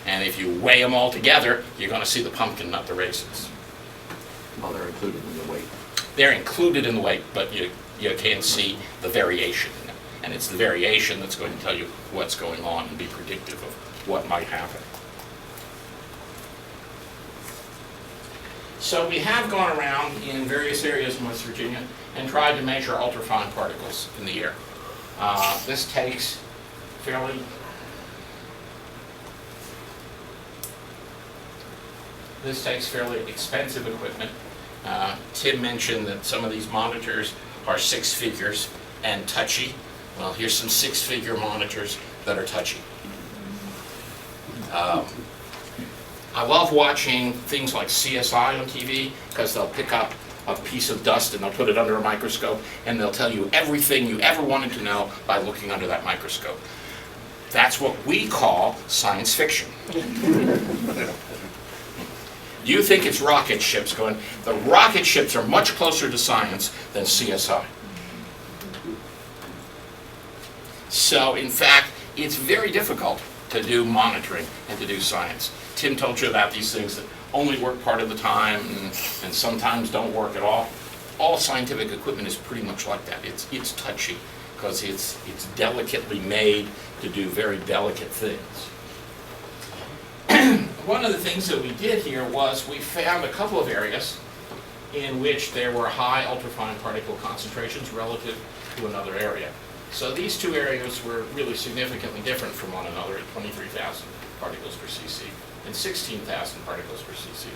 And if you weigh them all together, you're going to see the pumpkin, not the raisins. Well, they're included in the weight. They're included in the weight, but you can see the variation in them. And it's the variation that's going to tell you what's going on and be predictive of what might happen. So we have gone around in various areas in West Virginia and tried to measure ultrafine particles in the air. This takes fairly expensive equipment. Tim mentioned that some of these monitors are 6 figures and touchy. Well, here's some 6-figure monitors that are touchy. I love watching things like CSI on TV because they'll pick up a piece of dust and they'll put it under a microscope and they'll tell you everything you ever wanted to know by looking under that microscope. That's what we call science fiction. You think it's rocket ships going, the rocket ships are much closer to science than CSI. So, in fact, it's very difficult to do monitoring and to do science. Tim told you about these things that only work part of the time and sometimes don't work at all. All scientific equipment is pretty much like that. It's touchy because it's delicately made to do very delicate things. One of the things that we did here was we found a couple of areas in which there were high ultrafine particle concentrations relative to another area. So these two areas were really significantly different from one another at 23,000 particles per cc and 16,000 particles per cc.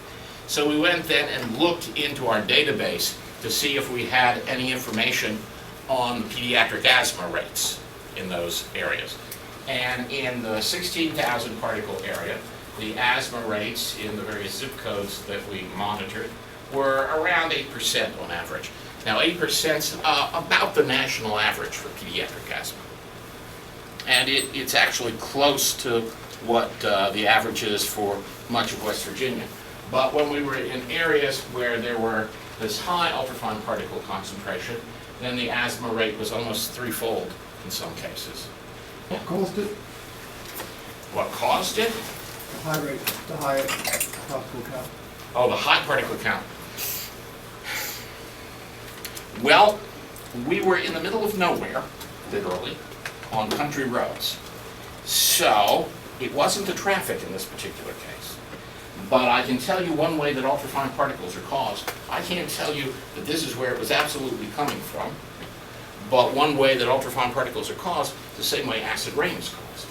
So we went then and looked into our database to see if we had any information on pediatric asthma rates in those areas. And in the 16,000 particle area, the asthma rates in the various zip codes that we monitored were around 8% on average. Now 8% is about the national average for pediatric asthma. And it's actually close to what the average is for much of West Virginia. But when we were in areas where there were this high ultrafine particle concentration, then the asthma rate was almost threefold in some cases. What caused it? What caused it? The high rate, the high particle count. Oh, the high particle count. Well, we were in the middle of nowhere, literally, on country roads. So, it wasn't the traffic in this particular case. But I can tell you one way that ultrafine particles are caused. I can't tell you that this is where it was absolutely coming from, but one way that ultrafine particles are caused is the same way acid rain is caused.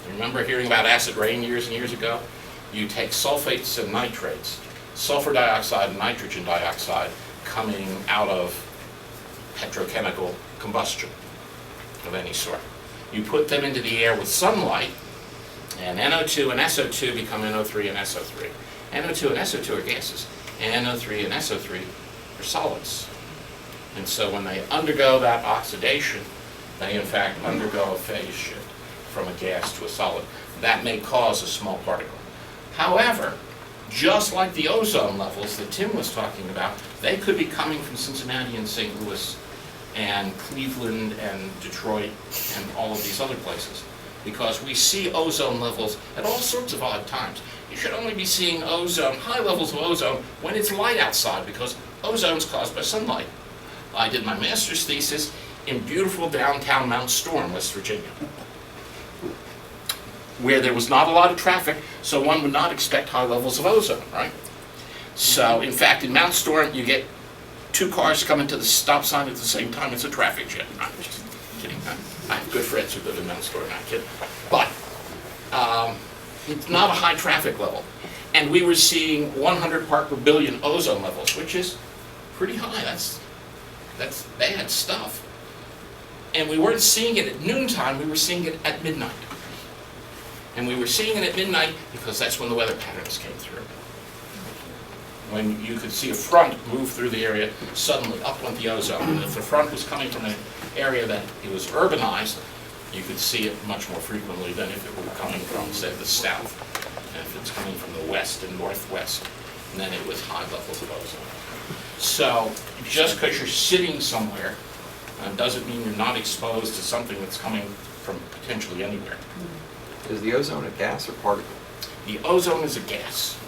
You remember hearing about acid rain years and years ago? You take sulfates and nitrates, sulfur dioxide and nitrogen dioxide coming out of petrochemical combustion of any sort. You put them into the air with sunlight, and NO2 and SO2 become NO3 and SO3. NO2 and SO2 are gases, and NO3 and SO3 are solids. And so when they undergo that oxidation, they in fact undergo a phase shift from a gas to a solid. That may cause a small particle. However, just like the ozone levels that Tim was talking about, they could be coming from Cincinnati and St. Louis and Cleveland and Detroit and all of these other places, because we see ozone levels at all sorts of odd times. You should only be seeing ozone, high levels of ozone, when it's light outside, because ozone's caused by sunlight. I did my master's thesis in beautiful downtown Mount Storm, West Virginia, where there was not a lot of traffic, so one would not expect high levels of ozone, right? So, in fact, in Mount Storm, you get two cars coming to the stop sign at the same time. It's a traffic jam. I'm just kidding. I have good friends who live in Mount Storm, not kidding. But it's not a high traffic level. And we were seeing 100 part per billion ozone levels, which is pretty high. That's bad stuff. And we weren't seeing it at noontime, we were seeing it at midnight. And we were seeing it at midnight because that's when the weather patterns came through. When you could see a front move through the area, suddenly up went the ozone. And if the front was coming from an area that it was urbanized, you could see it much more frequently than if it were coming from, say, the south. And if it's coming from the west and northwest, then it was high levels of ozone. So just because you're sitting somewhere doesn't mean you're not exposed to something that's coming from potentially anywhere. Is the ozone a gas or particle? The ozone is a gas.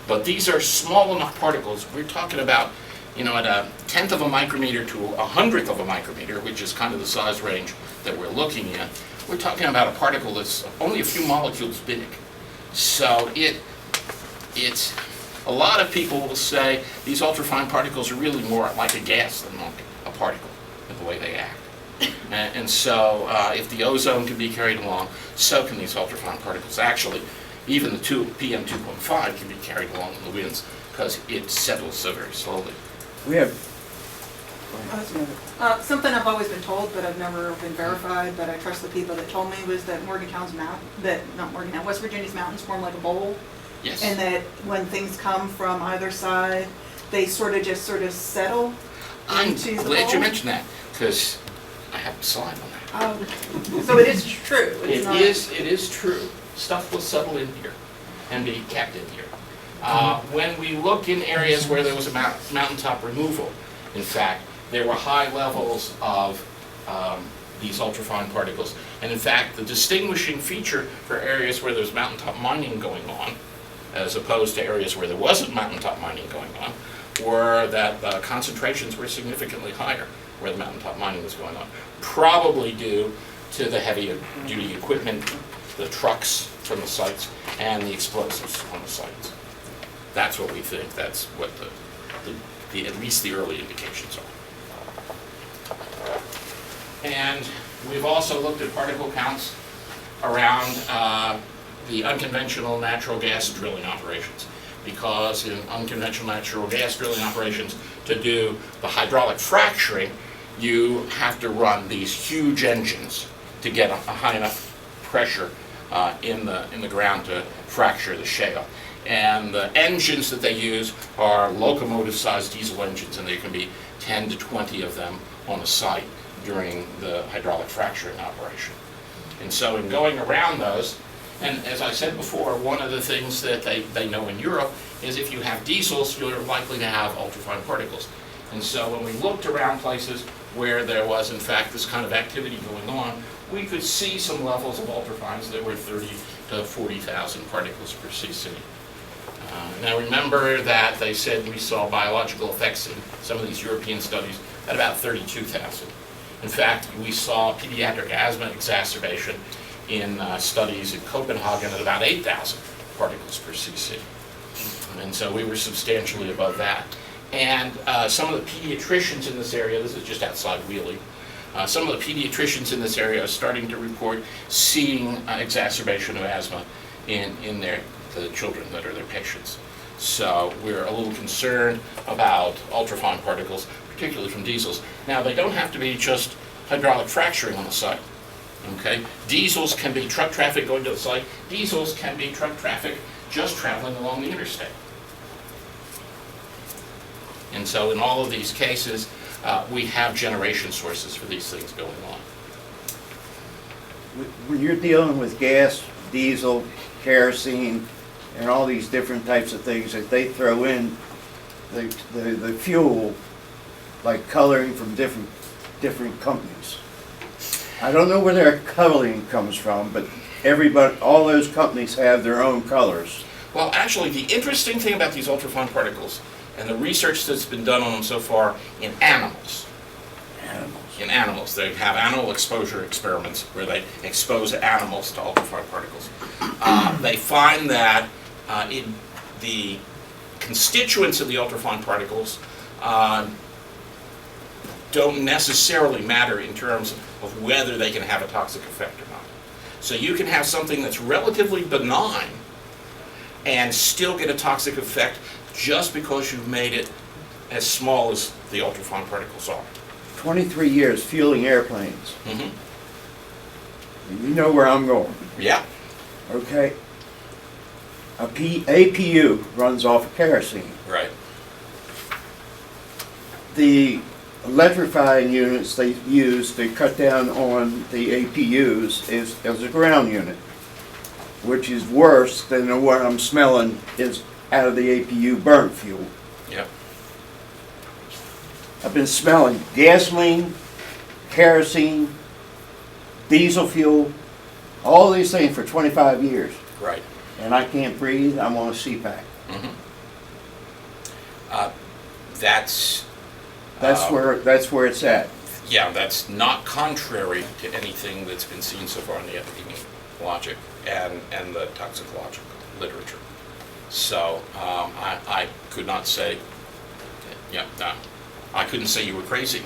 But these are small enough particles. We're talking about, at a 1/10 of a micrometer to a 100th of a micrometer, which is kind of the size range that we're looking at. We're talking about a particle that's only a few molecules big. So it's a lot of people will say these ultrafine particles are really more like a gas than like a particle in the way they act. And so if the ozone can be carried along, so can these ultrafine particles. Actually, even the PM 2.5 can be carried along in the winds because it settles so very slowly. We have, Something I've always been told, but I've never been verified, but I trust the people that told me, was that West Virginia's mountains form like a bowl. Yes. And that when things come from either side, they sort of settle I'm into the glad you bowl. mentioned that because I have a slide on that. So it is true. It's not- It is true. Stuff will settle in here and be kept in here. When we look in areas where there was a mountaintop removal, in fact, there were high levels of these ultrafine particles. And in fact, the distinguishing feature for areas where there's mountaintop mining going on, as opposed to areas where there wasn't mountaintop mining going on, were that the concentrations were significantly higher where the mountaintop mining was going on. Probably due to the heavy duty equipment, the trucks from the sites, and the explosives on the sites. That's what we think. That's what the at least the early indications are. And we've also looked at particle counts around the unconventional natural gas drilling operations. Because in unconventional natural gas drilling operations, to do the hydraulic fracturing, you have to run these huge engines to get a high enough pressure in the ground to fracture the shale. And the engines that they use are locomotive-sized diesel engines, and there can be 10 to 20 of them on a site during the hydraulic fracturing operation. And so in going around those, And as I said before, one of the things that they know in Europe is if you have diesels, you're likely to have ultrafine particles. And so when we looked around places where there was in fact this kind of activity going on, we could see some levels of ultrafines that were 30 to 40,000 particles per cc. Now remember that they said we saw biological effects in some of these European studies at about 32,000. In fact, we saw pediatric asthma exacerbation in studies in Copenhagen at about 8,000 particles per cc. And so we were substantially above that. And some of the pediatricians in this area, this is just outside Wheeling, some of the pediatricians in this area are starting to report seeing exacerbation of asthma in the children that are their patients. So we're a little concerned about ultrafine particles, particularly from diesels. Now, they don't have to be just hydraulic fracturing on the site. Okay? Diesels can be truck traffic going to the site. Diesels can be truck traffic just traveling along the interstate. And so in all of these cases, we have generation sources for these things going on. When you're dealing with gas, diesel, kerosene, and all these different types of things that they throw in, the fuel, like coloring from different companies. I don't know where their coloring comes from, but all those companies have their own colors. Well, actually, the interesting thing about these ultrafine particles and the research that's been done on them so far in animals. In animals. They have animal exposure experiments where they expose animals to ultrafine particles. They find that the constituents of the ultrafine particles don't necessarily matter in terms of whether they can have a toxic effect or not. So you can have something that's relatively benign and still get a toxic effect just because you've made it as small as the ultrafine particles are. 23 years fueling airplanes. Mm-hmm. You know where I'm going. Yeah. Okay. APU runs off of kerosene. Right. The electrifying units they use to cut down on the APUs is a ground unit, which is worse than what I'm smelling is out of the APU burnt fuel. Yep. I've been smelling gasoline, kerosene, diesel fuel, all these things for 25 years. Right. And I can't breathe, I'm on a CPAP. Mm-hmm. That's where it's at. Yeah, that's not contrary to anything that's been seen so far in the epidemiologic and the toxicological literature. So I could not say, I couldn't say you were crazy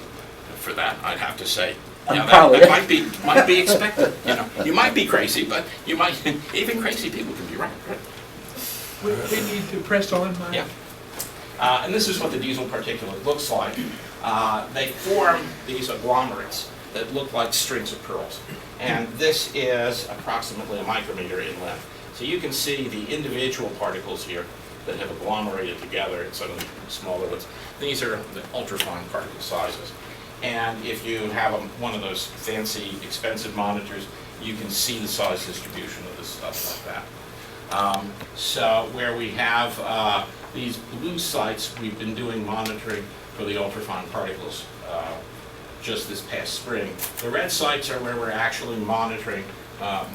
for that. I'd have to say, that might be expected. You might be crazy, but you might even crazy people can be right. We need to press on, Mike. Yeah. And this is what the diesel particulate looks like. They form these agglomerates that look like strings of pearls. And this is approximately a micrometer in length. So you can see the individual particles here that have agglomerated together in some of the smaller ones. These are the ultrafine particle sizes. And if you have one of those fancy, expensive monitors, you can see the size distribution of this stuff like that. So where we have these blue sites, we've been doing monitoring for the ultrafine particles just this past spring. The red sites are where we're actually monitoring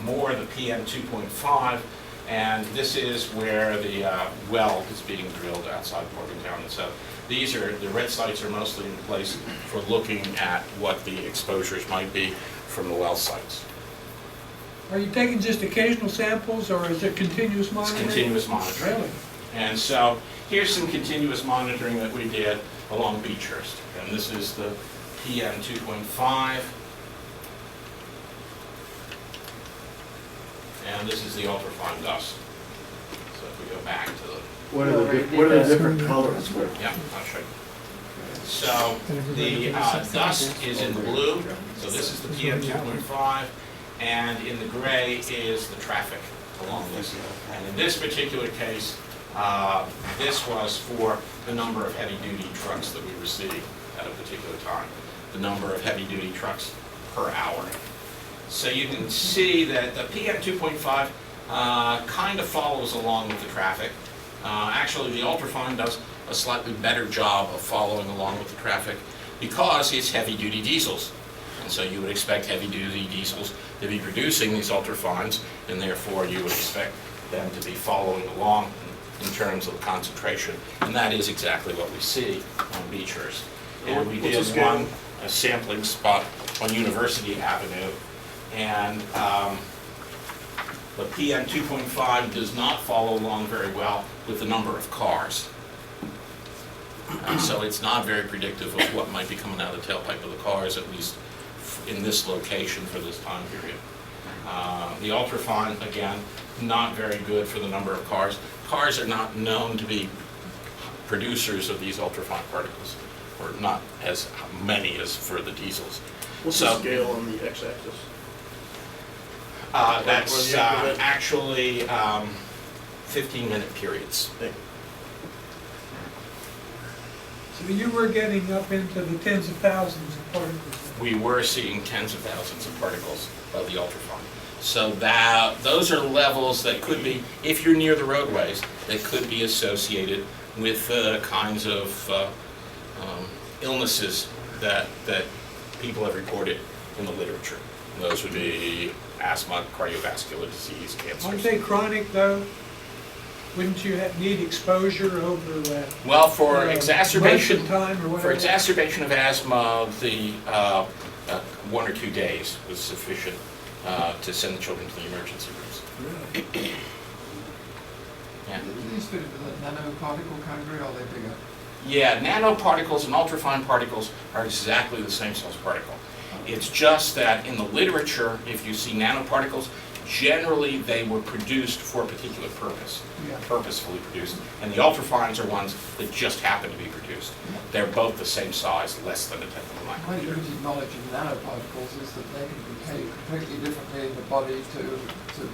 more the PM 2.5, and this is where the well is being drilled outside Morgantown. And so the red sites are mostly in place for looking at what the exposures might be from the well sites. Are you taking just occasional samples, or is it continuous monitoring? It's continuous monitoring. Really? And so here's some continuous monitoring that we did along Beechhurst. And this is the PM 2.5. And this is the ultrafine dust. So if we go back to the... What are the different colors? Yeah, I'll show you. So the dust is in blue. So this is the PM 2.5. And in the gray is the traffic along this. And in this particular case, this was for the number of heavy-duty trucks that we were seeing at a particular time, the number of heavy-duty trucks per hour. So you can see that the PM 2.5 kind of follows along with the traffic. Actually, the ultrafine does a slightly better job of following along with the traffic because it's heavy-duty diesels. And so you would expect heavy-duty diesels to be producing these ultrafines, and therefore you would expect them to be following along in terms of concentration. And that is exactly what we see on Beechhurst. And we did a sampling spot on University Avenue, and the PM 2.5 does not follow along very well with the number of cars. So it's not very predictive of what might be coming out of the tailpipe of the cars, at least in this location for this time period. The ultrafine, again, not very good for the number of cars. Cars are not known to be producers of these ultrafine particles, or not as many as for the diesels. What's So- the scale on the x-axis? That's actually 15-minute periods. So you were getting up into the tens of thousands of particles. We were seeing tens of thousands of particles of the ultrafine. So those are levels that could be, if you're near the roadways, that could be associated with kinds of illnesses that people have reported in the literature. Those would be asthma, cardiovascular disease, Aren't cancer. they chronic though? Wouldn't you need exposure over Well, for months exacerbation, of time or for whatever? exacerbation of asthma, the 1 or 2 days was sufficient to send the children to the emergency rooms. Yeah. Do these fit into the nanoparticle category, or are they bigger? Yeah, nanoparticles and ultrafine particles are exactly the same size particle. It's just that in the literature, if you see nanoparticles, generally they were produced for a particular purpose, Yeah. purposefully produced, and the ultrafines are ones that just happen to be produced. They're both the same size, less than a tenth of a My micrometer. limited knowledge of nanoparticles is that they can behave completely differently in the body to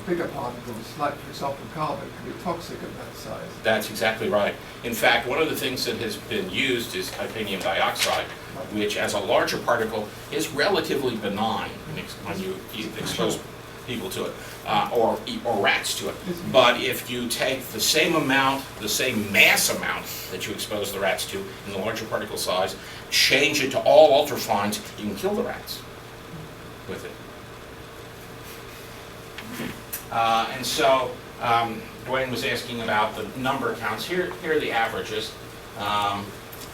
bigger particles, like for example carbon can be toxic at that size. That's exactly right. In fact, one of the things that has been used is titanium dioxide, which as a larger particle is relatively benign when you expose people to it, or rats to it. But if you take the same amount, the same mass amount that you expose the rats to in the larger particle size, change it to all ultrafines, you can kill the rats with it. And so, Dwayne was asking about the number counts. Here are the averages.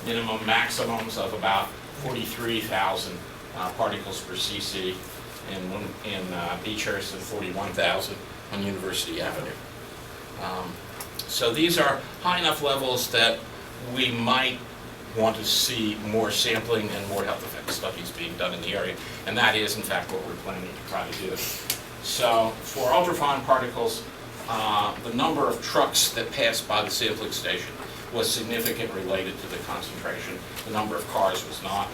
Minimum, maximums of about 43,000 particles per cc in Beechhurst and 41,000 on University Avenue. So these are high enough levels that we might want to see more sampling and more health effects studies being done in the area, and that is in fact what we're planning to try to do. So for ultrafine particles, the number of trucks that passed by the sampling station was significantly related to the concentration. The number of cars was not.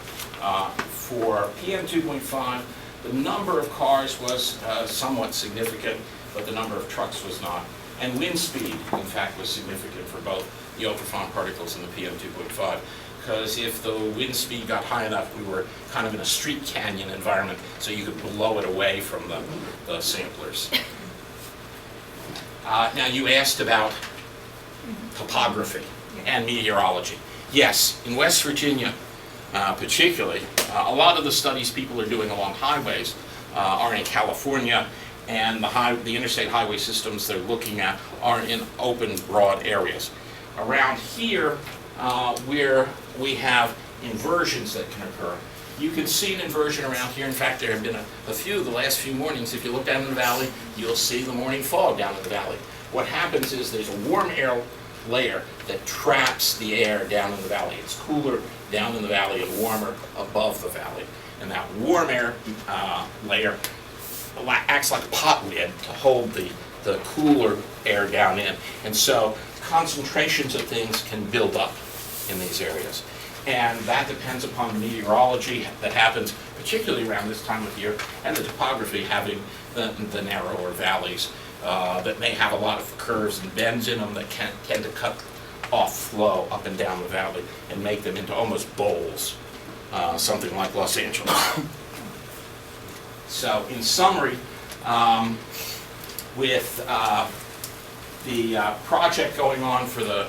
For PM 2.5, the number of cars was somewhat significant, but the number of trucks was not. And wind speed, in fact, was significant for both the ultrafine particles and the PM 2.5, because if the wind speed got high enough, we were kind of in a street canyon environment, so you could blow it away from the samplers. Now, you asked about topography and meteorology. Yes, in West Virginia, particularly, a lot of the studies people are doing along highways are in California, and the interstate highway systems they're looking at are in open, broad areas. Around here, where we have inversions that can occur, you can see an inversion around here. In fact, there have been a few the last few mornings. If you look down in the valley, you'll see the morning fog down in the valley. What happens is there's a warm air layer that traps the air down in the valley. It's cooler down in the valley and warmer above the valley. And that warm air layer acts like a pot lid to hold the cooler air down in. And so concentrations of things can build up in these areas. And that depends upon the meteorology that happens, particularly around this time of year, and the topography, having the narrower valleys that may have a lot of curves and bends in them that tend to cut off flow up and down the valley and make them into almost bowls, something like Los Angeles. So in summary, with the project going on for the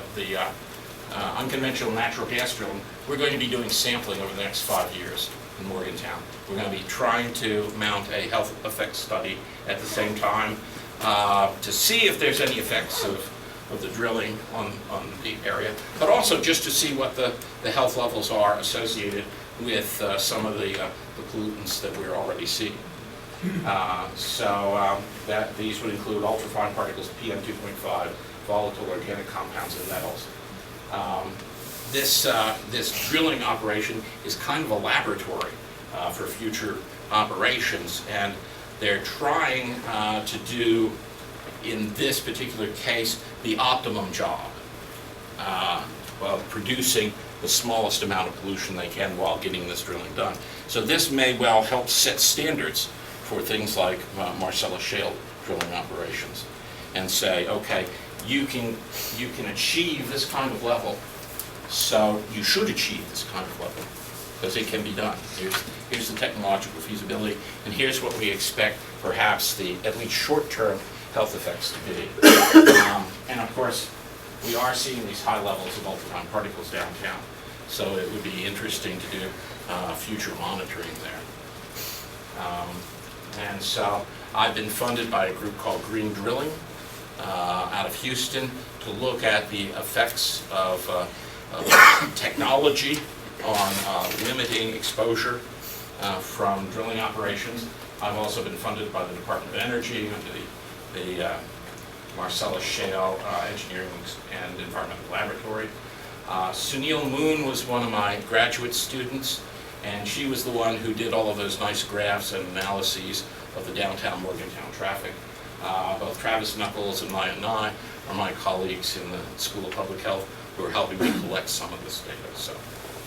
unconventional natural gas drilling, we're going to be doing sampling over the next 5 years in Morgantown. We're going to be trying to mount a health effects study at the same time to see if there's any effects of the drilling on the area, but also just to see what the health levels are associated with some of the pollutants that we're already seeing. That these would include ultrafine particles, PM2.5, volatile organic compounds, and metals. This drilling operation is kind of a laboratory for future operations, and they're trying to do, in this particular case, the optimum job, while producing the smallest amount of pollution they can while getting this drilling done. So this may well help set standards for things like Marcellus Shale drilling operations, and say, okay, you can achieve this kind of level, so you should achieve this kind of level, because it can be done. Here's the technological feasibility, and here's what we expect perhaps the at least short-term health effects to be. And of course, we are seeing these high levels of ultrafine particles downtown, so it would be interesting to do future monitoring there. And so I've been funded by a group called Green Drilling out of Houston to look at the effects of technology on limiting exposure from drilling operations. I've also been funded by the Department of Energy under the Marcellus Shale Engineering and Environmental Laboratory. Sunil Moon was one of my graduate students, and she was the one who did all of those nice graphs and analyses of the downtown Morgantown traffic. Both Travis Knuckles and Maya Nye are my colleagues in the School of Public Health who are helping me collect some of this data. So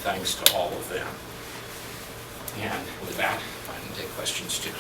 thanks to all of them. And with that, I can take questions too.